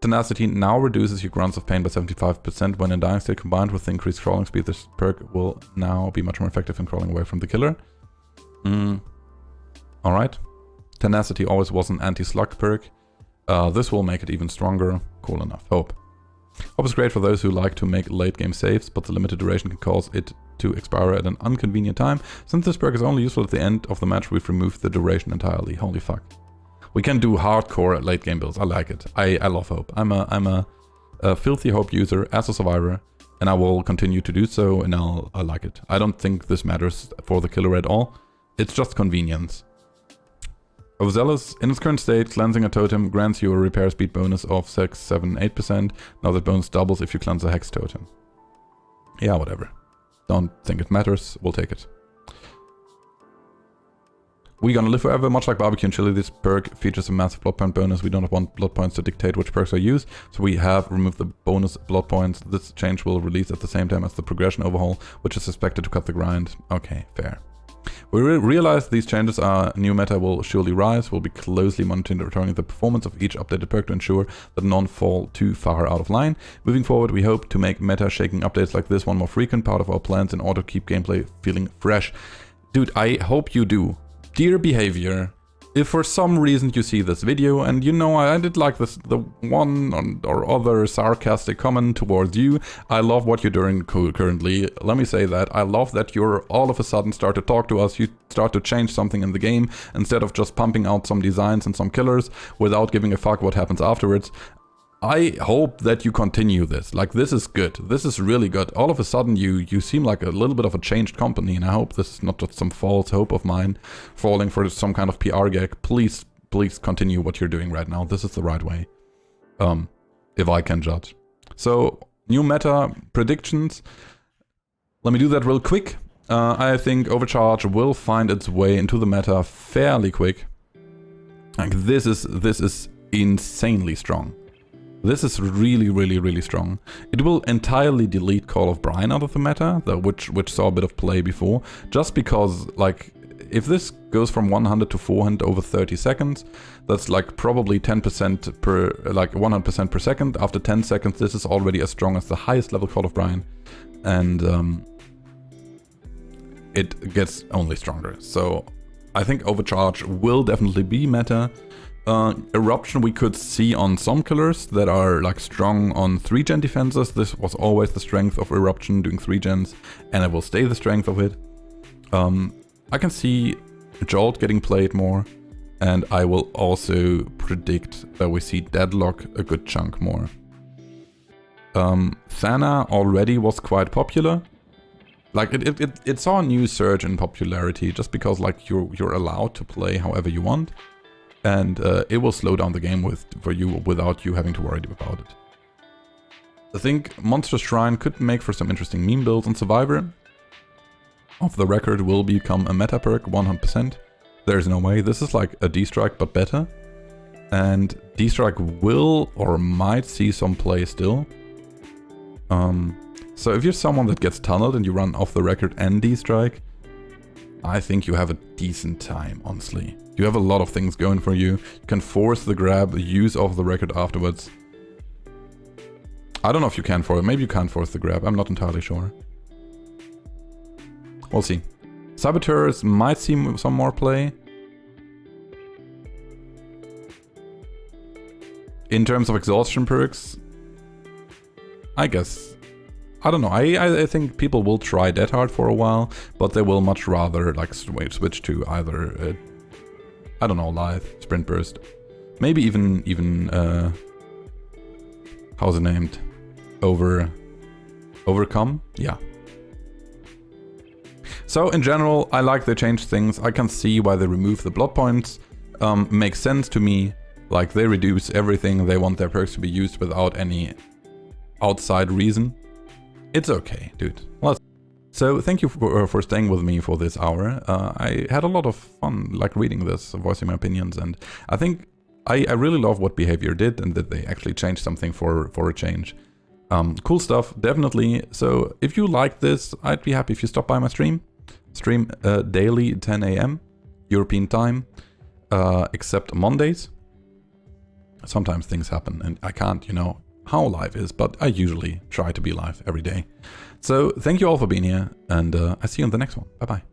Tenacity now reduces your grunts of pain by 75% when in dying state. Combined with the increased crawling speed, this perk will now be much more effective in crawling away from the killer. Alright. Tenacity always was an anti-slug perk. This will make it even stronger. Cool enough. Hope. Hope is great for those who like to make late game saves, but the limited duration can cause it to expire at an inconvenient time. Since this perk is only useful at the end of the match, we've removed the duration entirely. Holy fuck. We can do hardcore late game builds. I like it. I love Hope. I'm a filthy Hope user as a survivor, and I will continue to do so, and I like it. I don't think this matters for the killer at all. It's just convenience. Overzealous, in its current state, cleansing a totem grants you a repair speed bonus of 6, 7, 8%. Now that bonus doubles if you cleanse a hex totem. Yeah, whatever. Don't think it matters. We'll take it. We Gonna Live Forever, much like barbecue and chili, this perk features a massive blood point bonus. We don't want blood points to dictate which perks are used, so we have removed the bonus blood points. This change will release at the same time as the progression overhaul, which is expected to cut the grind. Okay, fair. We realize these changes are new meta will surely rise. We'll be closely monitoring the performance of each updated perk to ensure that none fall too far out of line. Moving forward, we hope to make meta shaking updates like this one more frequent part of our plans in order to keep gameplay feeling fresh. Dude, I hope you do. Dear behavior, if for some reason you see this video, and you know I did like this, the one or other sarcastic comment towards you, I love what you're doing currently. Let me say that. I love that you're all of a sudden start to talk to us, you start to change something in the game, instead of just pumping out some designs and some killers without giving a fuck what happens afterwards. I hope that you continue this. Like, this is good. This is really good. All of a sudden, you seem like a little bit of a changed company, and I hope this is not just some false hope of mine falling for some kind of PR gag. Please continue what you're doing right now. This is the right way, if I can judge. So, new meta predictions. Let me do that real quick. I think Overcharge will find its way into the meta fairly quick. Like, this is insanely strong. This is really strong. It will entirely delete Call of Brine out of the meta, which saw a bit of play before, just because, like, if this goes from 100 to 400 over 30 seconds, that's like probably 10% per, like 100% per second. After 10 seconds, this is already as strong as the highest level Call of Brine, and it gets only stronger. So I think Overcharge will definitely be meta. Eruption we could see on some killers that are like strong on 3-gen defenses. This was always the strength of Eruption, doing 3-gens, and it will stay the strength of it. I can see Jolt getting played more, and I will also predict that we see Deadlock a good chunk more. Thana already was quite popular. Like, it saw a new surge in popularity just because, like, you're allowed to play however you want. And it will slow down the game for you without you having to worry about it. I think Monstrous Shrine could make for some interesting meme builds, and Survivor, off the record, will become a meta perk 100%. There's no way. This is like a D-Strike but better. And D-Strike will or might see some play still. So if you're someone that gets tunneled and you run off the record and D-strike, I think you have a decent time, honestly. You have a lot of things going for you. You can force the grab, use off the record afterwards. I don't know if you can force it. Maybe you can't force the grab. I'm not entirely sure. We'll see. Saboteurs might see some more play. In terms of exhaustion perks, I guess, I don't know. I think people will try Dead Hard for a while, but they will much rather like switch to either, I don't know, Live, Sprint Burst, maybe even how's it named? Overcome? Yeah. So in general, I like they changed things. I can see why they remove the blood points. Makes sense to me. Like, they reduce everything. They want their perks to be used without any outside reason. It's okay, dude. So thank you for staying with me for this hour. I had a lot of fun, like, reading this, voicing my opinions, and I think I really love what Behavior did and that they actually changed something for a change. Cool stuff, definitely. So if you like this, I'd be happy if you stop by my stream. Stream daily 10 AM European time, except Mondays. Sometimes things happen and I can't, you know, how live is, but I usually try to be live every day. So thank you all for being here, and I see you in the next one. Bye bye.